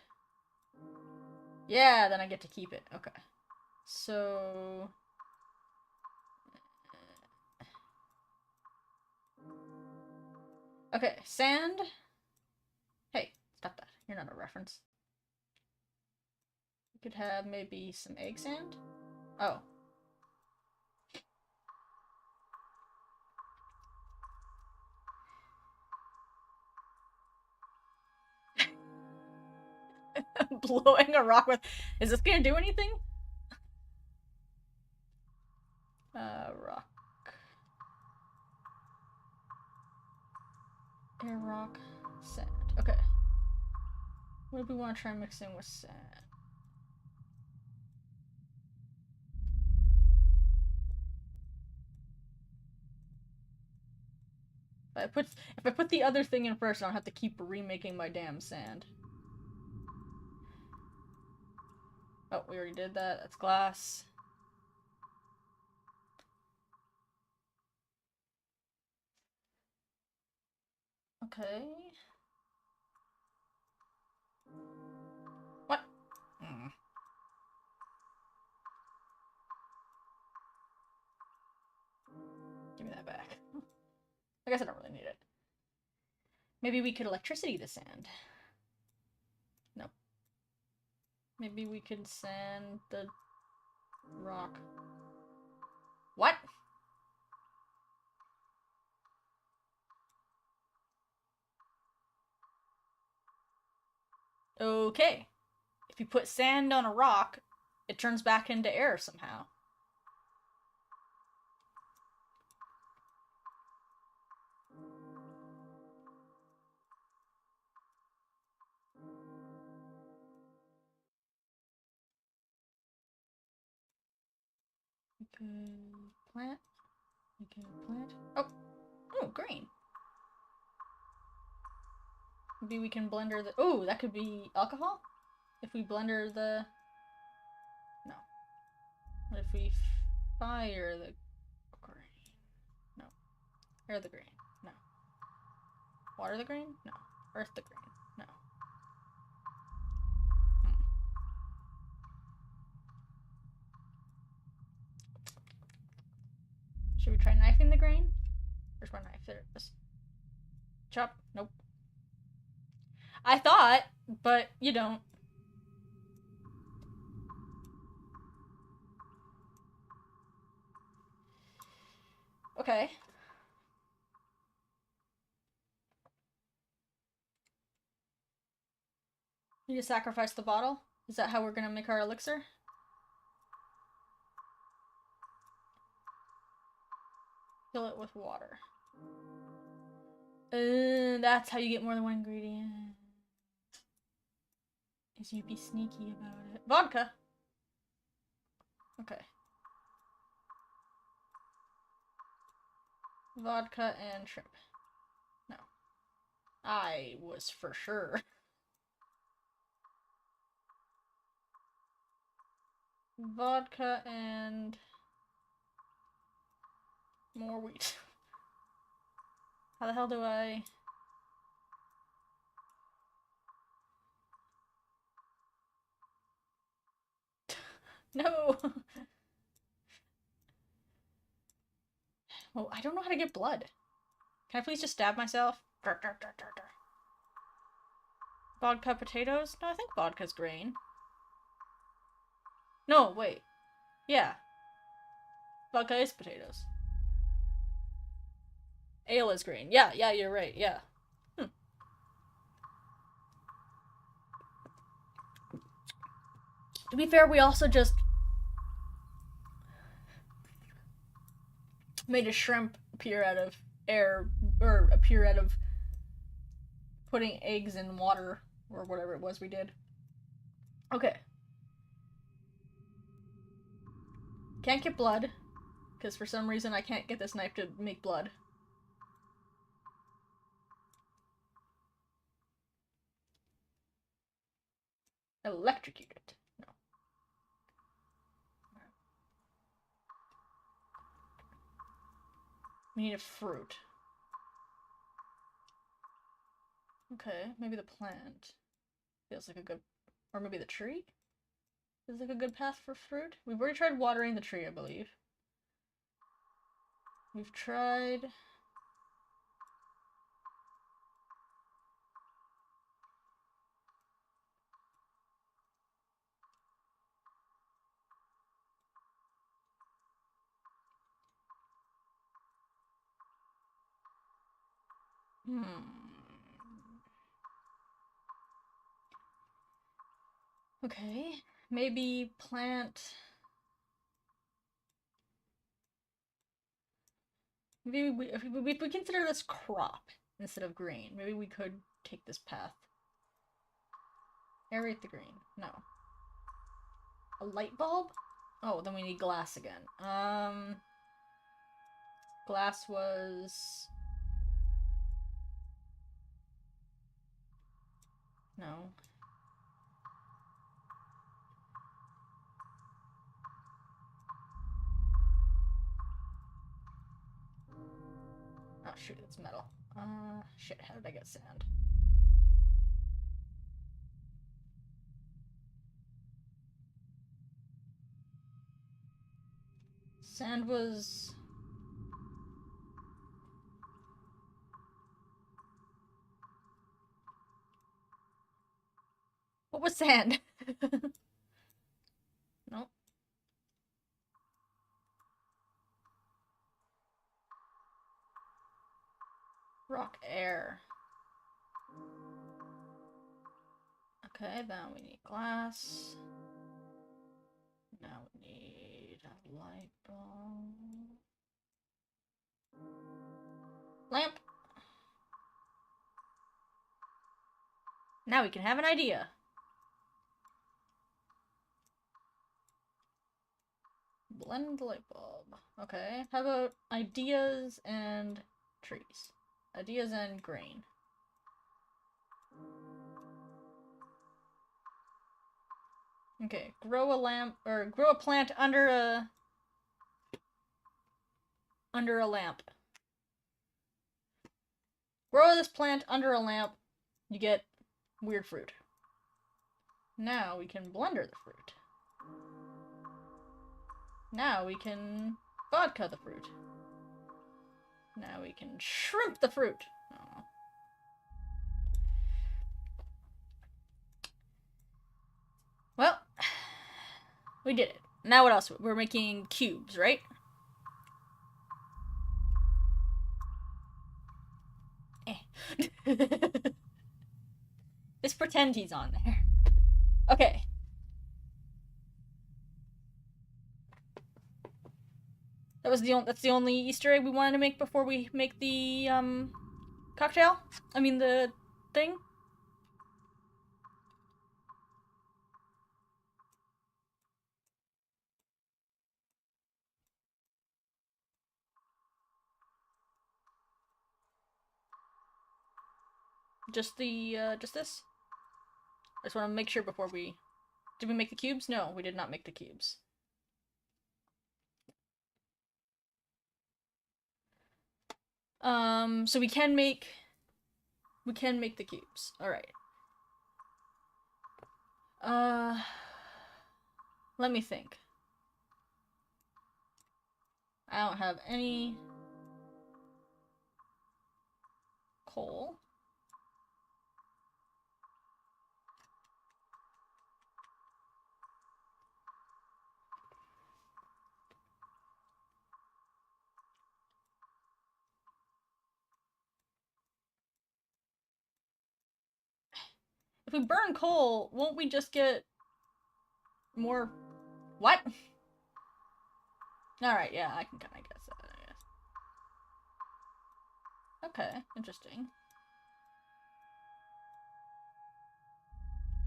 Yeah, then I get to keep it. Okay. So... Okay, sand. Hey, stop that. You're not a reference. We could have maybe some egg sand. Oh. Blowing a rock with... Is this gonna do anything? Rock. Air rock. Sand. Okay. What do we want to try mixing with sand? If I put the other thing in first, I don't have to keep remaking my damn sand. Oh, we already did that. That's glass. Okay. What? Give me that back. I guess I don't really need it. Maybe we could electricity the sand. Nope. Maybe we could sand the rock. What? Okay. If you put sand on a rock, it turns back into air somehow. Okay, plant. Okay, plant. Oh! Oh, green. Maybe we can blender the... Oh, that could be alcohol? If we blender the... No. What if we fire the green? No. Air the green? No. Water the green? No. Earth the green? No. Should we try knifing the grain? Where's my knife? There it is. Chop. Nope. I thought, but you don't. Okay. Need to sacrifice the bottle? Is that how we're gonna make our elixir? Fill it with water. That's how you get more than one ingredient. Is you be sneaky about it. Vodka! Okay. Vodka and shrimp. No. I was for sure. Vodka and more wheat. How the hell do I... No! Well, I don't know how to get blood. Can I please just stab myself? Vodka potatoes? No, I think vodka's grain. No, wait. Yeah. Vodka is potatoes. Ale is grain. Yeah, you're right. Yeah. To be fair, we also just made a shrimp appear out of air, or appear out of putting eggs in water, or whatever it was we did. Okay. Can't get blood, because for some reason I can't get this knife to make blood. Electrocute it. No. We need a fruit. Okay, maybe the plant. Feels like a good... Or maybe the tree? Feels like a good path for fruit. We've already tried watering the tree, I believe. We've tried... Okay, maybe plant... Maybe if we consider this crop instead of grain, maybe we could take this path. Aerate the green. No. A light bulb? Oh, then we need glass again. Glass was... No. Oh shoot, it's metal. Shit, how did I get sand? Sand was... What was sand? Nope. Rock air. Okay, then we need glass. Now we need a light bulb. Lamp! Now we can have an idea. Blend light bulb. Okay, how about ideas and trees? Ideas and grain. Okay, grow a lamp, or grow a plant under a lamp. Grow this plant under a lamp, you get weird fruit. Now we can blender the fruit. Now we can vodka the fruit. Now we can shrimp the fruit. Oh. Well, we did it. Now what else? We're making cubes, right? Just pretend he's on there. Okay. That's the only Easter egg we wanted to make before we make the cocktail? I mean the thing? Just this? I just want to make sure before we... Did we make the cubes? No, we did not make the cubes. So we can make the cubes. Alright. Let me think. I don't have any... coal. If we burn coal, won't we just get more... What? Alright, yeah, I can kinda guess that, I guess. Okay, interesting.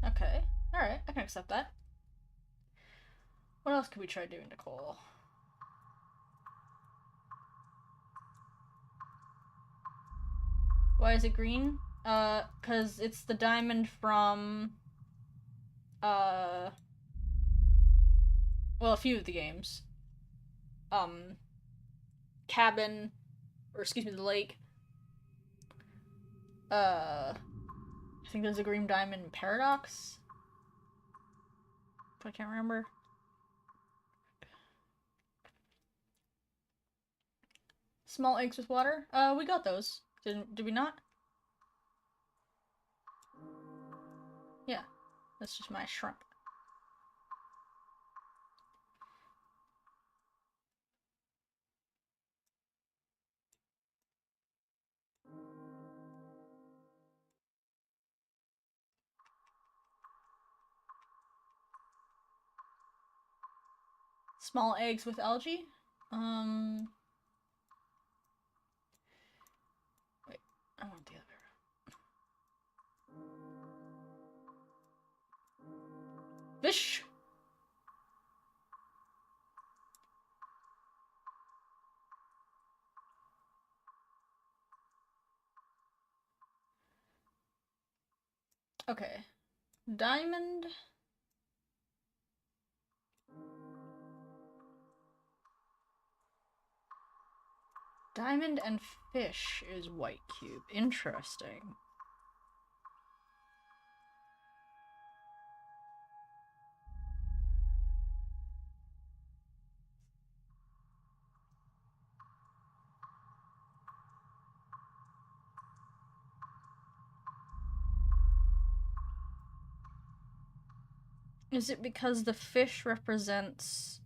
Okay, alright, I can accept that. What else could we try doing to coal? Why is it green? Cause it's the diamond from... well, a few of the games. Cabin, or excuse me, the lake. I think there's a green diamond in Paradox. I can't remember. Small eggs with water? We got those. Did we not? Yeah. That's just my shrimp. Small eggs with algae? Wait, I want the other way. Fish! Okay. Diamond. Diamond and fish is white cube. Interesting. Is it because the fish represents,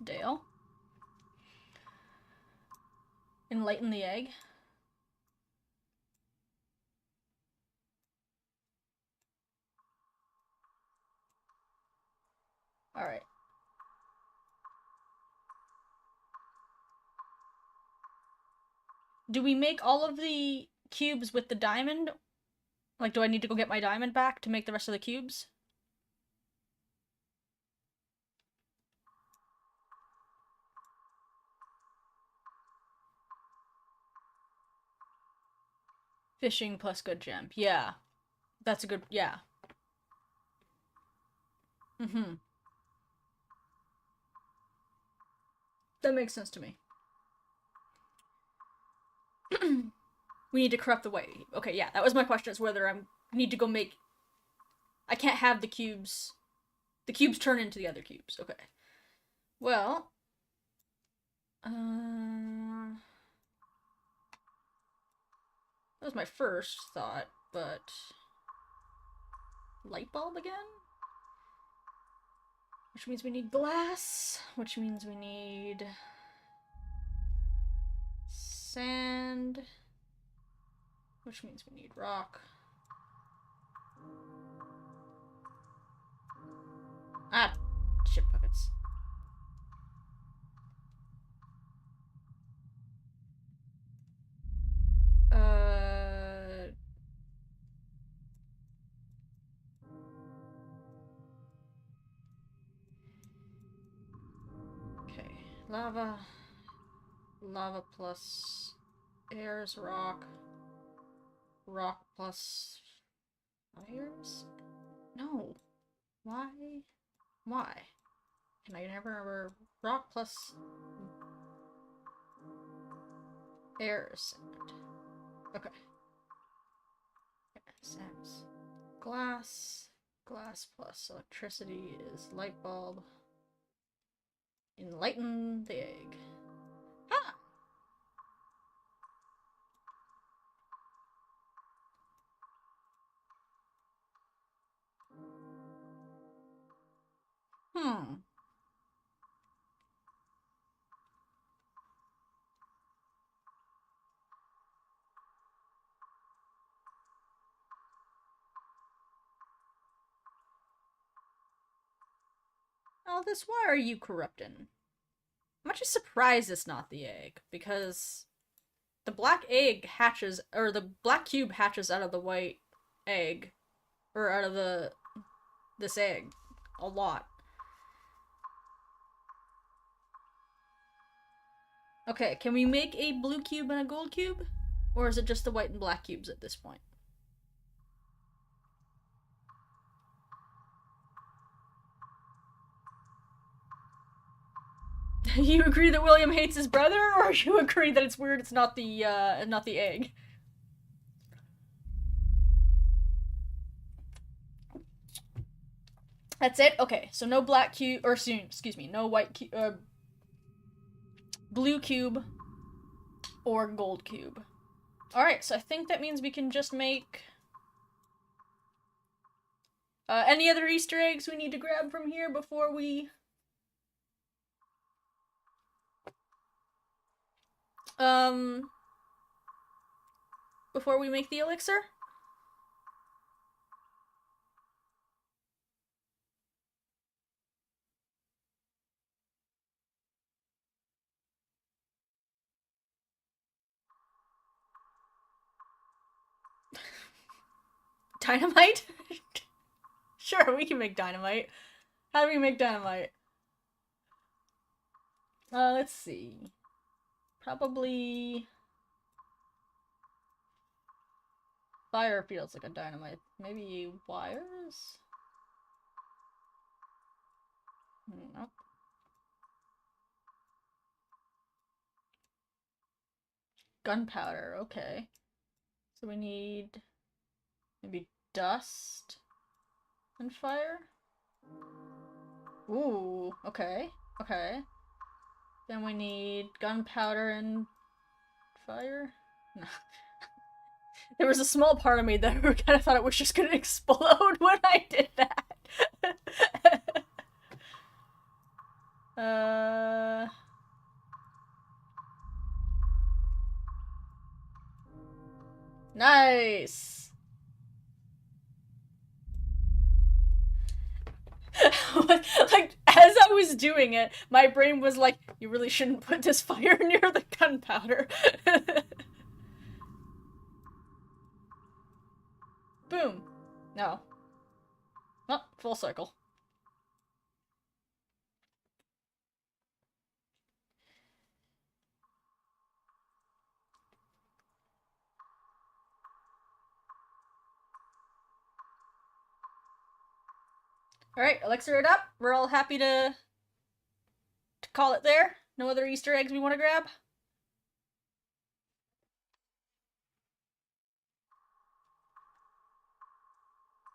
Dale? Enlighten the egg? Alright. Do we make all of the cubes with the diamond? Like, do I need to go get my diamond back to make the rest of the cubes? Fishing plus good gem. Yeah. That's a good... yeah. Mm-hmm. That makes sense to me. We need to corrupt the way. Okay, yeah, that was my question, is whether I need to go make... I can't have the cubes... The cubes turn into the other cubes. Okay. Well... That was my first thought, but... Light bulb again? Which means we need glass, which means we need... sand... Which means we need rock. Ah, shit buckets. Okay, lava. Lava plus air's rock. Rock plus fires? No. Why? Why? Can I never remember? Rock plus air is sand. Okay. Sam's. Glass. Glass plus electricity is light bulb. Enlighten the egg. Ha! Hmm. Aldous, why are you corrupting? I'm actually surprised it's not the egg, because the black egg hatches, or the black cube hatches out of the white egg, or out of this egg, a lot. Okay, can we make a blue cube and a gold cube? Or is it just the white and black cubes at this point? You agree that William hates his brother, or you agree that it's weird it's not the egg? That's it? Okay, so no black cube, or excuse me, no white cube, blue cube, or gold cube. Alright, so I think that means we can just make... any other Easter eggs we need to grab from here before we... before we make the elixir? Dynamite? Sure, we can make dynamite. How do we make dynamite? Let's see. Probably... fire feels like a dynamite. Maybe wires? Nope. Gunpowder, okay. So we need maybe dust and fire? Ooh, okay, okay. Then we need gunpowder and fire? No. There was a small part of me that kind of thought it was just gonna explode when I did that. Nice! Like, as I was doing it, my brain was like, you really shouldn't put this fire near the gunpowder. Boom. No. Oh, full circle. Alright, elixir it up. We're all happy to call it there. No other Easter eggs we want to grab?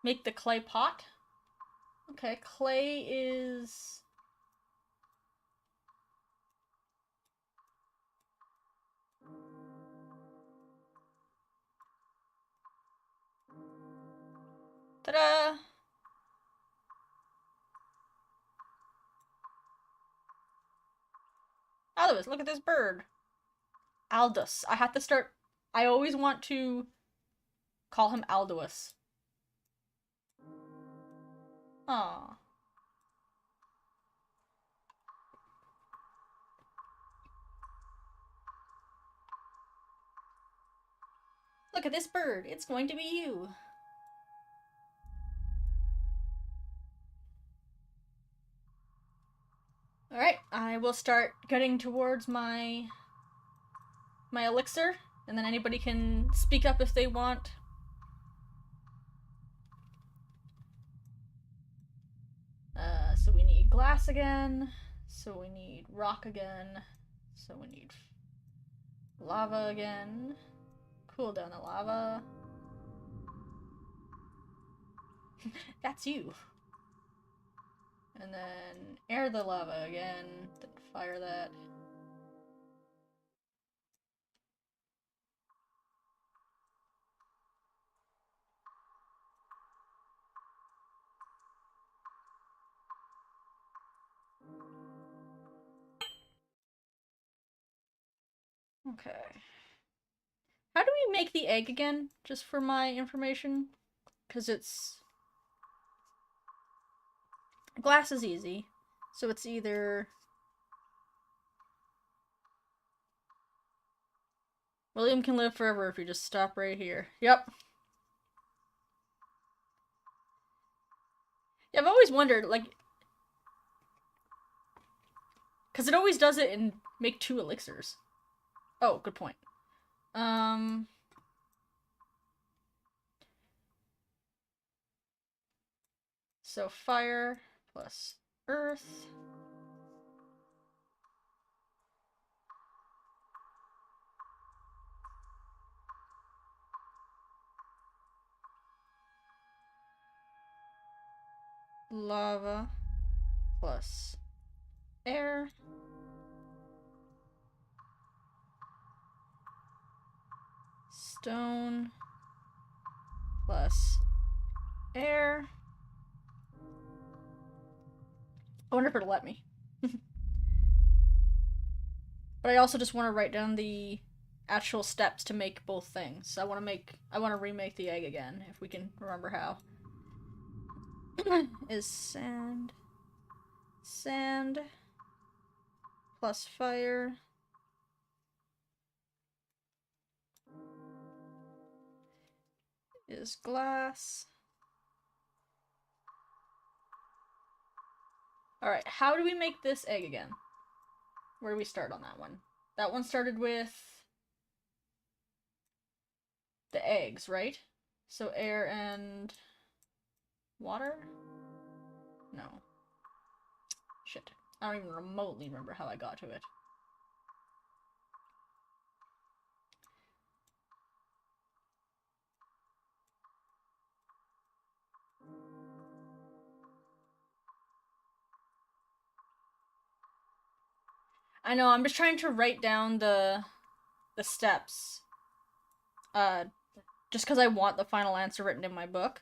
Make the clay pot. Okay, clay is... ta-da! Aldous, look at this bird. Aldous. I have to start... I always want to call him Aldous. Aww. Look at this bird. It's going to be you. Alright, I will start getting towards my elixir, and then anybody can speak up if they want. So we need glass again, so we need rock again, so we need lava again. Cool down the lava. That's you. And then air the lava again, then fire that. Okay. How do we make the egg again? Just for my information? Because it's... glass is easy. So it's either... William can live forever if you just stop right here. Yep. Yeah, I've always wondered, like... because it always does it and make 2 elixirs. Oh, good point. So fire plus earth. Lava plus air. Stone plus air. I wonder if it'll let me. But I also just want to write down the actual steps to make both things. I want to remake the egg again, if we can remember how. Is sand plus fire is glass. Alright, how do we make this egg again? Where do we start on that one? That one started with the eggs, right? So air and water? No. Shit. I don't even remotely remember how I got to it. I know, I'm just trying to write down the steps. Just because I want the final answer written in my book.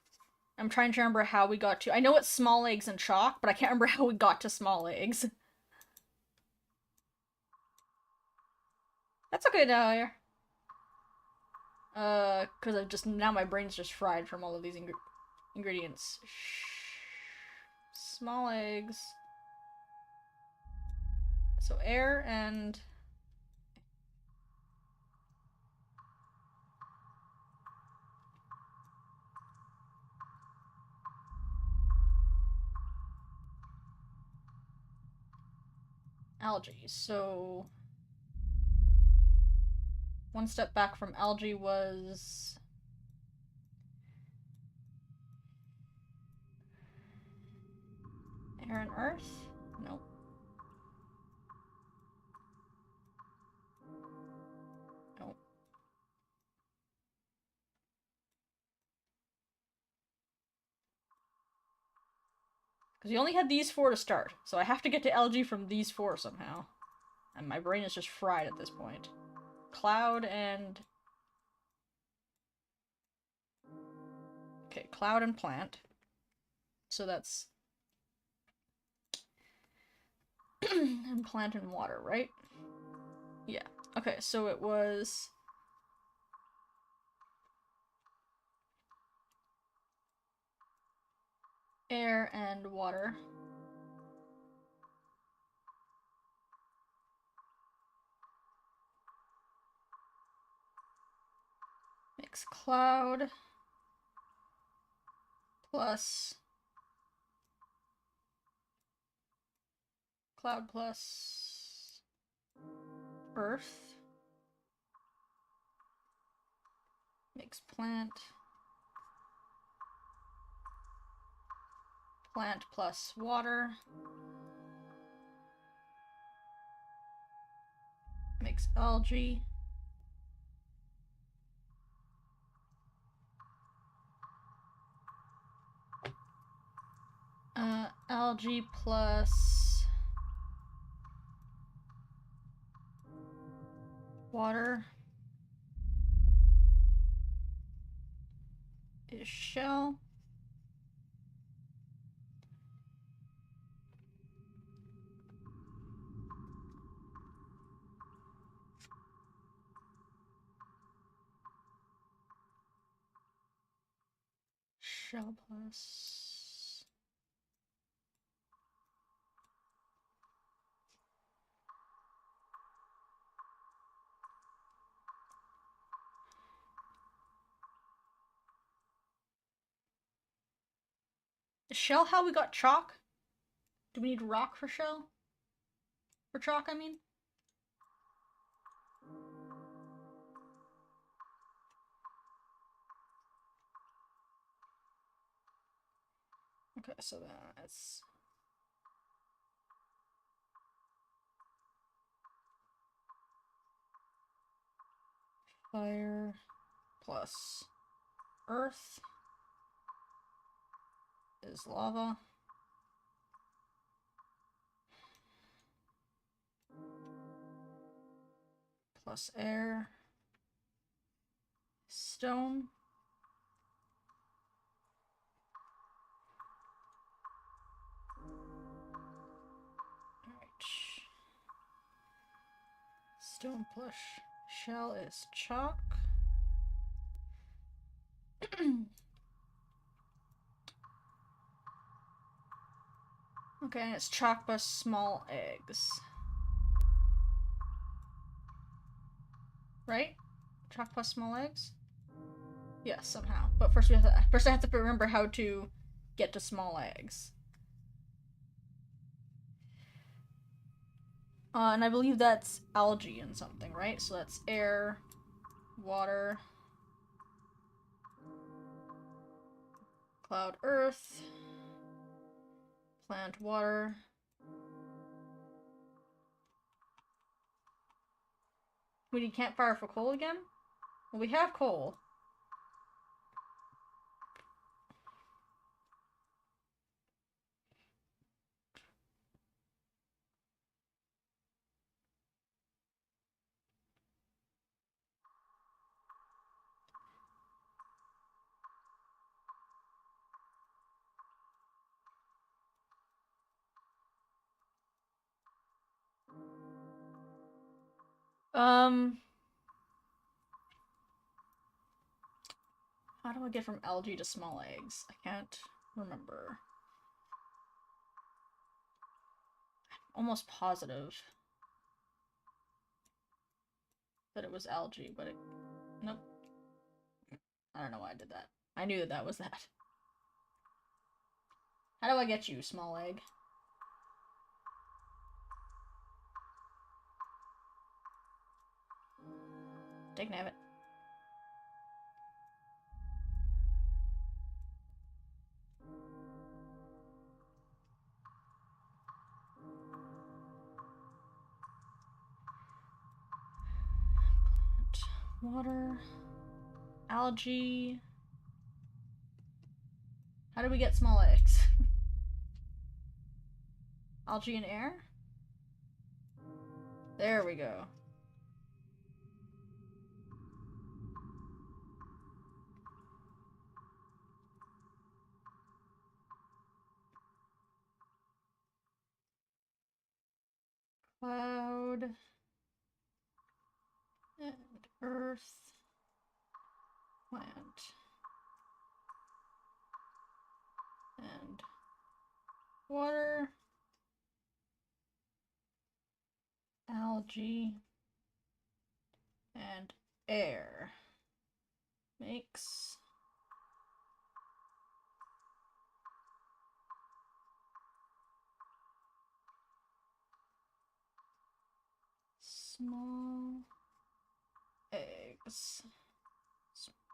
I'm trying to remember how we got to... I know it's small eggs and chalk, but I can't remember how we got to small eggs. That's okay now, because I just... now my brain's just fried from all of these ingredients. Small eggs. So air and... algae. So... one step back from algae was... air and earth? Nope. Nope. Because you only had these 4 to start, so I have to get to algae from these 4 somehow. And my brain is just fried at this point. Cloud and... okay, cloud and plant. So that's... and plant and water, right? Yeah. Okay, so it was... air and water. Makes cloud plus cloud plus earth makes plant plus water makes algae. algae plus water is shell. Shell plus is shell how we got chalk? Do we need rock for shell? For chalk, I mean? Okay, so that's fire plus earth is lava. Plus air, stone. Alright. Stone plus shell is chalk. Okay, and it's chalk plus small eggs. Right? Chalk plus small eggs? Yes, somehow. But first I have to remember how to get to small eggs. And I believe that's algae and something, right? So that's air, water, cloud, earth, plant, water. We need campfire for coal again? Well, we have coal. How do I get from algae to small eggs? I can't remember. I'm almost positive that it was algae, but it... Nope. I don't know why I did that. I knew that was that. How do I get you, small egg? Take Navit. Water. Algae. How do we get small eggs? Algae and air? There we go. Cloud. And earth. Plant. And water. Algae. And air. Makes small eggs.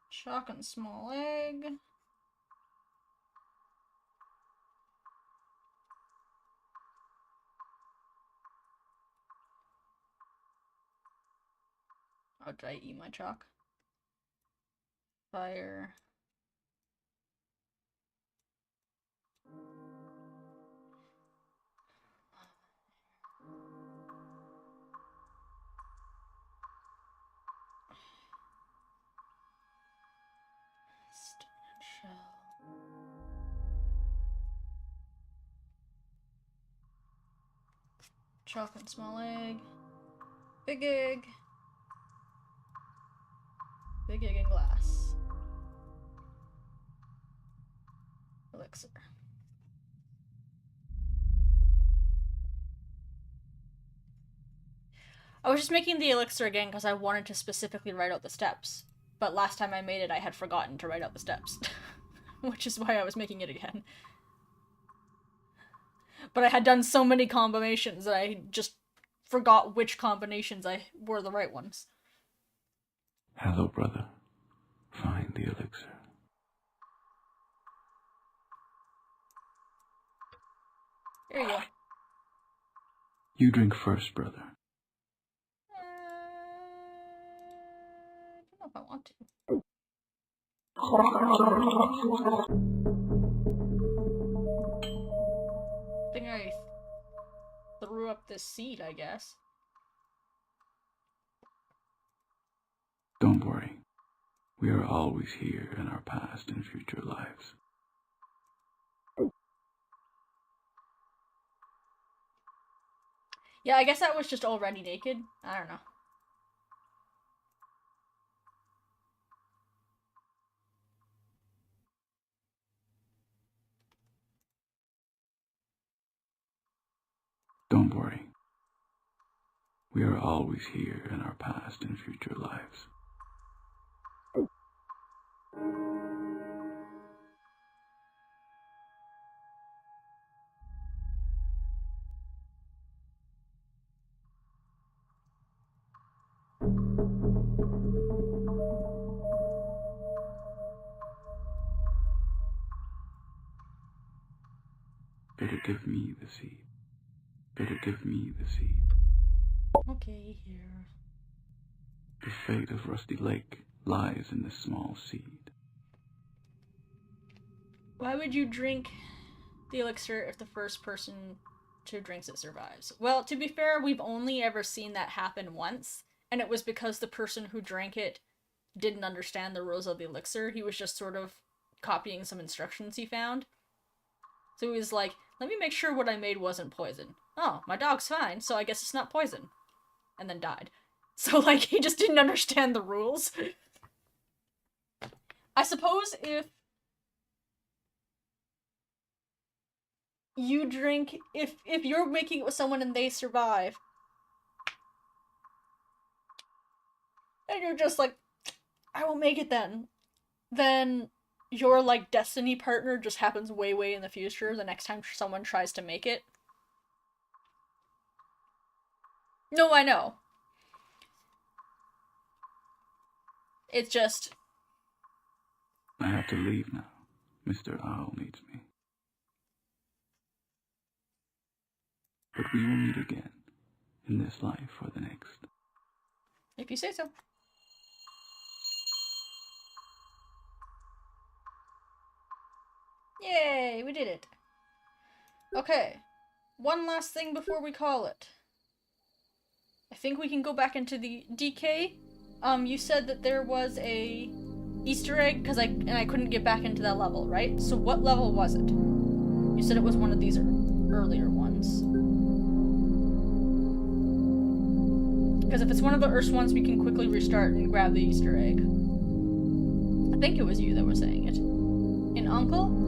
Chalk and small egg. Oh, did I eat my chalk? Fire. Chocolate, small egg. Big egg. Big egg in glass. Elixir. I was just making the elixir again because I wanted to specifically write out the steps. But last time I made it, I had forgotten to write out the steps. Which is why I was making it again. But I had done so many combinations that I just forgot which combinations were the right ones. Hello, brother. Find the elixir. There you go. You drink first, brother. I don't know if I want to. I think I threw up this seed, I guess. Don't worry. We are always here in our past and future lives. Yeah, I guess I was just already naked. I don't know. Don't worry. We are always here in our past and future lives. Better give me the seed. Better give me the seed. Okay, here. The fate of Rusty Lake lies in this small seed. Why would you drink the elixir if the first person who drinks it survives? Well, to be fair, we've only ever seen that happen once, and it was because the person who drank it didn't understand the rules of the elixir. He was just sort of copying some instructions he found. So he was like, let me make sure what I made wasn't poison. Oh, my dog's fine, so I guess it's not poison. And then died. So, like, he just didn't understand the rules. I suppose if you drink, if you're making it with someone and they survive, and you're just like, I will make it then your, like, destiny partner just happens way, way in the future the next time someone tries to make it. No, I know. It's just... I have to leave now. Mr. Owl needs me. But we will meet again, in this life or the next. If you say so. Yay, we did it. Okay. One last thing before we call it. I think we can go back into the DK. You said that there was a Easter egg, because I couldn't get back into that level, right? So what level was it? You said it was one of these earlier ones. Because if it's one of the Earth ones, we can quickly restart and grab the Easter egg. I think it was you that were saying it. In Uncle?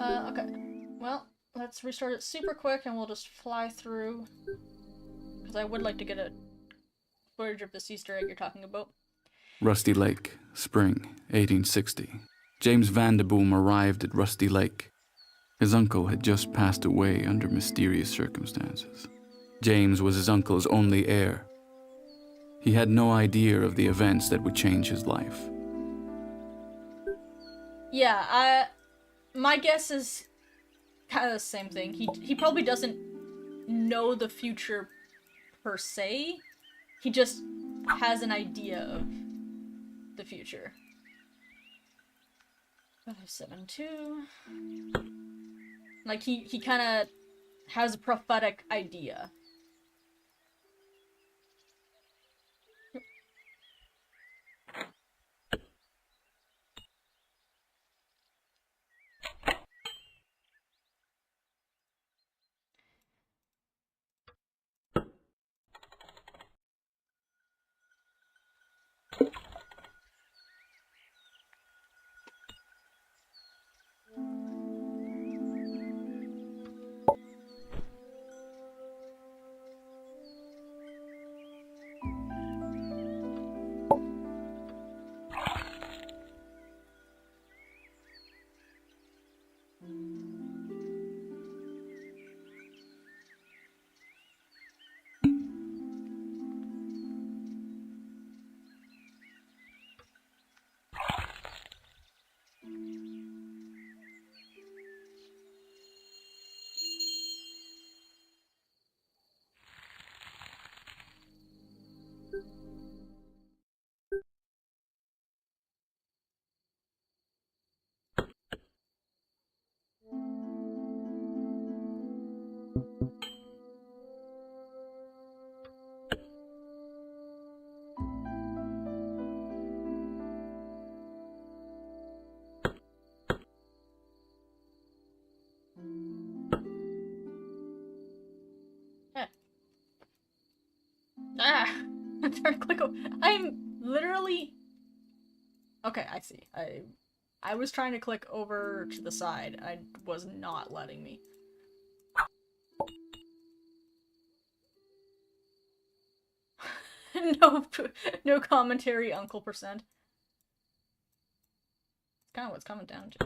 Okay. Well, let's restart it super quick and we'll just fly through. Because I would like to get a footage of this Easter egg you're talking about. Rusty Lake, spring, 1860. James Vanderboom arrived at Rusty Lake. His uncle had just passed away under mysterious circumstances. James was his uncle's only heir. He had no idea of the events that would change his life. Yeah, my guess is kind of the same thing. He probably doesn't know the future per se. He just has an idea of the future. 572. Like he kind of has a prophetic idea. Ah! I'm trying to click. I'm literally. Okay, I see. I was trying to click over to the side. I was not letting me. No commentary, Uncle Percent. It's kind of what's coming down to.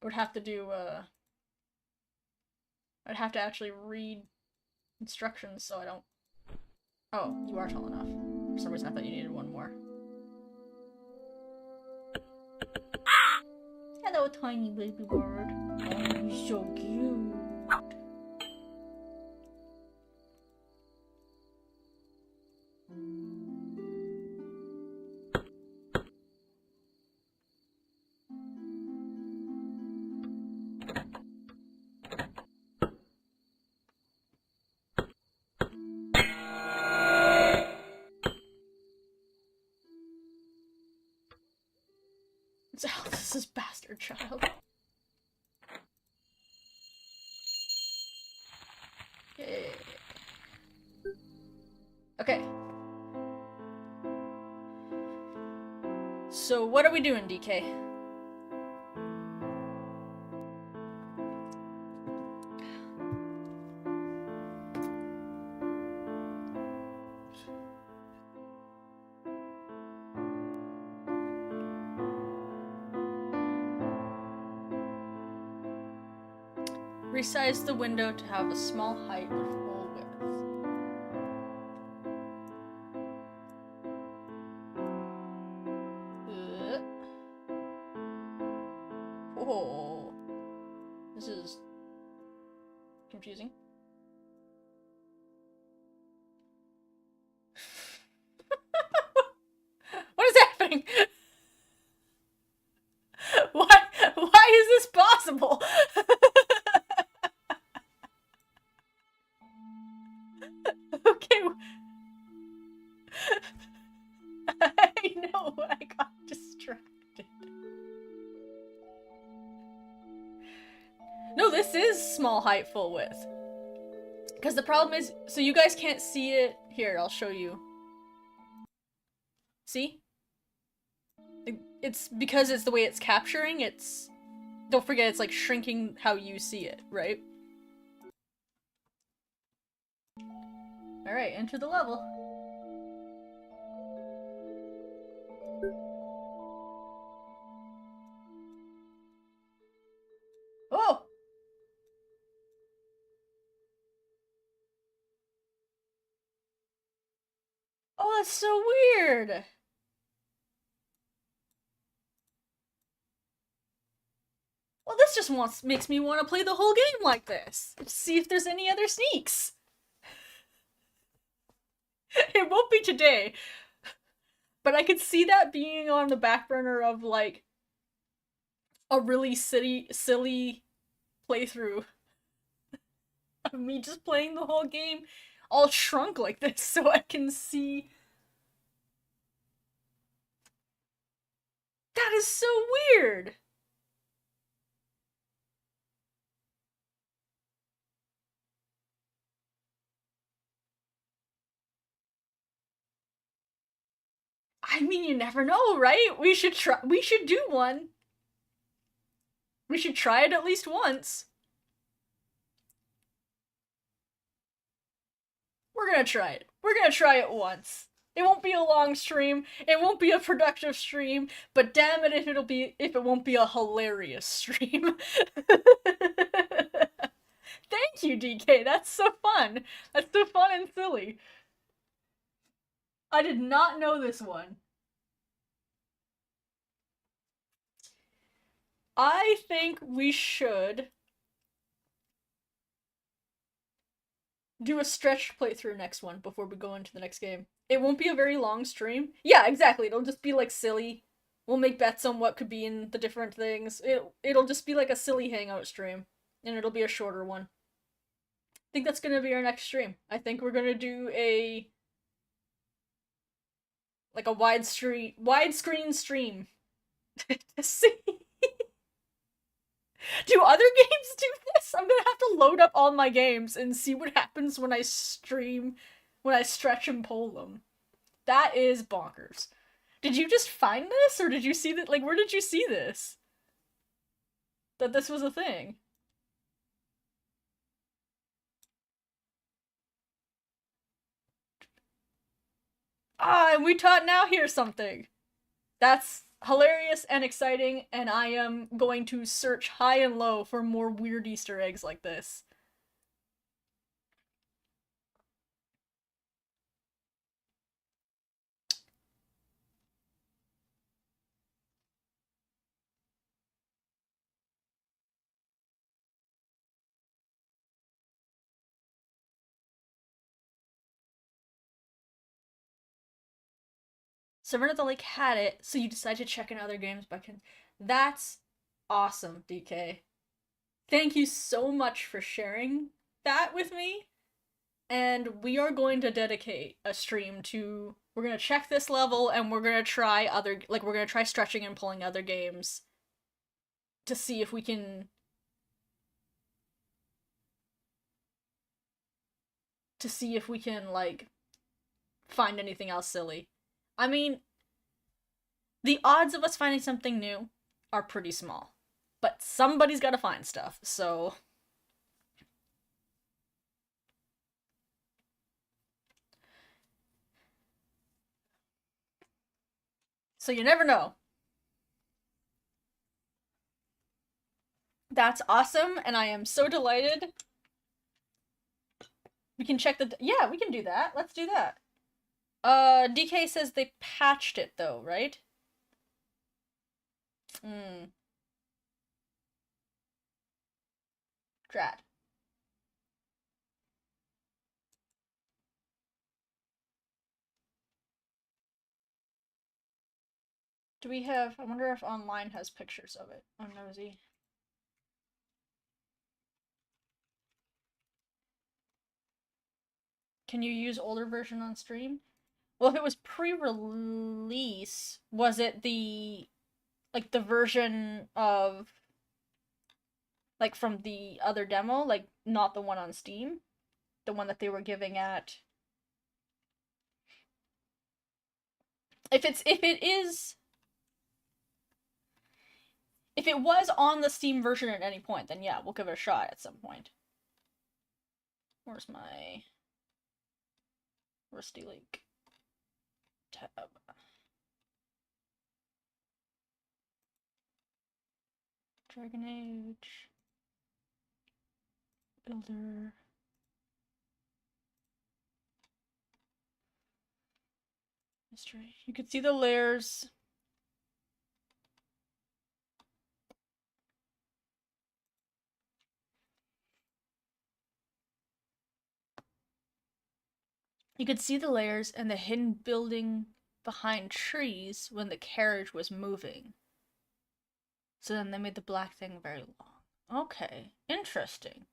I would have to do, I'd have to actually read instructions so I don't... Oh, you are tall enough. For some reason I thought you needed one more. Hello, tiny baby bird. Oh, you're so cute. It's Alice's bastard child. Yay. Okay. So what are we doing, DK? Resize the window to have a small height or full width. Oh, this is confusing. What is happening? Why is this possible? Okay. I know, I got distracted. No, this is small height, full width. Because the problem is, so you guys can't see it. Here, I'll show you. See? It's because it's the way it's capturing, it's... Don't forget, it's like shrinking how you see it, right? Alright, enter the level. Oh! Oh, that's so weird! Well, this just makes me want to play the whole game like this. See if there's any other sneaks. It won't be today. But I could see that being on the back burner of, like, a really silly playthrough. Of me just playing the whole game all shrunk like this so I can see. That is so weird! I mean, you never know, right? We should do one. We should try it at least once. We're gonna try it. We're gonna try it once. It won't be a long stream. It won't be a productive stream. But damn it, if it won't be a hilarious stream. Thank you, DK. That's so fun. That's so fun and silly. I did not know this one. I think we should do a stretched playthrough next one before we go into the next game. It won't be a very long stream. Yeah, exactly. It'll just be like silly. We'll make bets on what could be in the different things. It'll just be like a silly hangout stream, and it'll be a shorter one. I think that's gonna be our next stream. I think we're gonna do a like a widescreen stream to see. Do other games do this? I'm gonna have to load up all my games and see what happens when I stream, when I stretch and pull them. That is bonkers. Did you just find this, or did you see that? Like, where did you see this? That this was a thing? Ah, and we taught now here's something. That's hilarious and exciting, and I am going to search high and low for more weird Easter eggs like this. Servant of the Lake had it, so you decided to check in other games, but that's awesome, DK. Thank you so much for sharing that with me. And we are going to dedicate a stream to, we're going to check this level and we're going to try we're going to try stretching and pulling other games to see if we can like find anything else silly. I mean, the odds of us finding something new are pretty small, but somebody's got to find stuff, so you never know. That's awesome, and I am so delighted. We can check yeah, we can do that. Let's do that. DK says they patched it though, right? Drat. Do we have, I wonder if online has pictures of it. I'm nosy. Can you use older version on stream? Well, if it was pre-release, was it the version of like from the other demo, like not the one on Steam? The one that they were giving at if it was on the Steam version at any point, then yeah, we'll give it a shot at some point. Where's my Rusty Lake tab? Dragon Age. Builder. History. You could see the layers. You could see the layers and the hidden building behind trees when the carriage was moving. So then they made the black thing very long. Okay, interesting.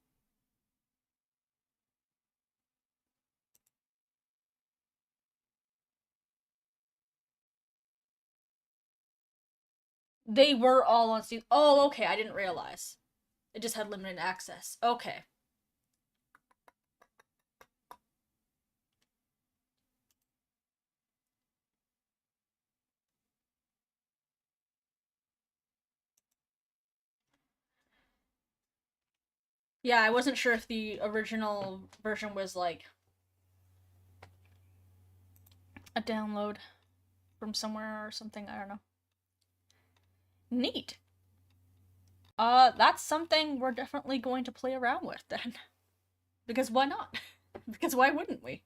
They were all on Steam. Oh, okay, I didn't realize. It just had limited access. Okay. Yeah, I wasn't sure if the original version was like a download from somewhere or something. I don't know. Neat. That's something we're definitely going to play around with then. Because why not? Because why wouldn't we?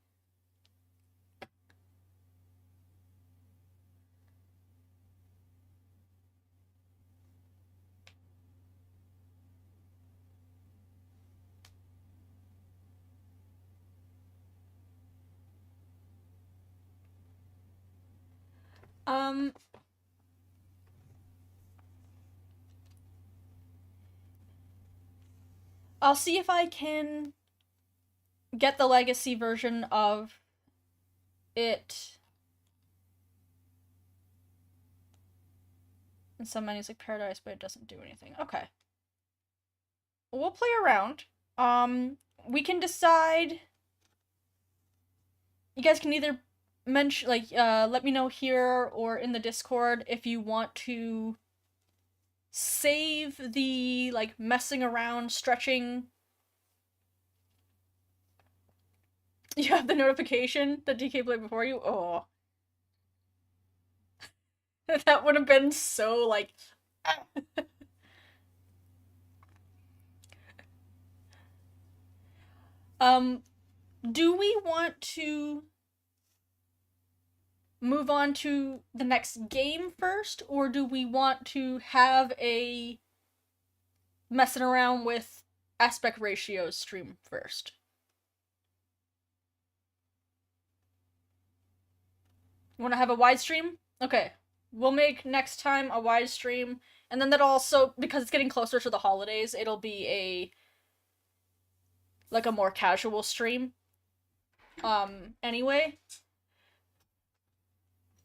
I'll see if I can get the legacy version of it. In some menus like Paradise, but it doesn't do anything. Okay. We'll play around. We can decide. You guys can either mention, like, let me know here or in the Discord if you want to save the, like, messing around, stretching. You have the notification that DK played before you? Oh. That would have been so, like... Do we want to move on to the next game first, or do we want to have a messing around with aspect ratios stream first? Want to have a wide stream? Okay. We'll make next time a wide stream, and then that'll also, because it's getting closer to the holidays, it'll be a, like, a more casual stream. Anyway.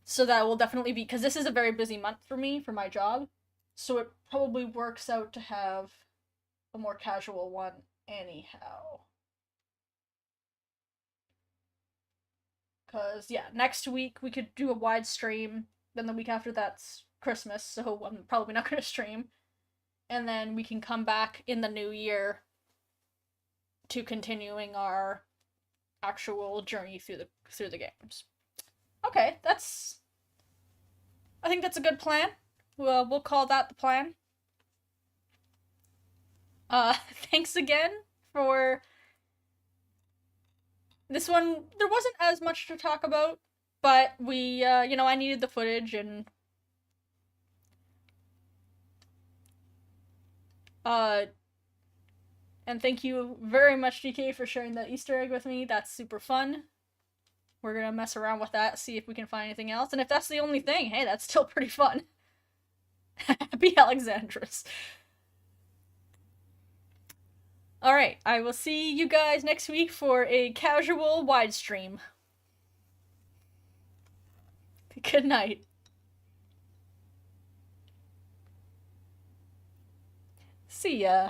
So that will definitely be, because this is a very busy month for me, for my job, so it probably works out to have a more casual one anyhow. Because, yeah, next week we could do a wide stream, then the week after that's Christmas, so I'm probably not going to stream. And then we can come back in the new year to continuing our actual journey through the games. Okay, I think that's a good plan. We'll call that the plan. Thanks again for this one. There wasn't as much to talk about, but we, you know, I needed the footage and, and thank you very much, DK, for sharing that Easter egg with me. That's super fun. We're gonna mess around with that, see if we can find anything else. And if that's the only thing, hey, that's still pretty fun. Happy Alexandros. Alright, I will see you guys next week for a casual wide stream. Good night. See ya.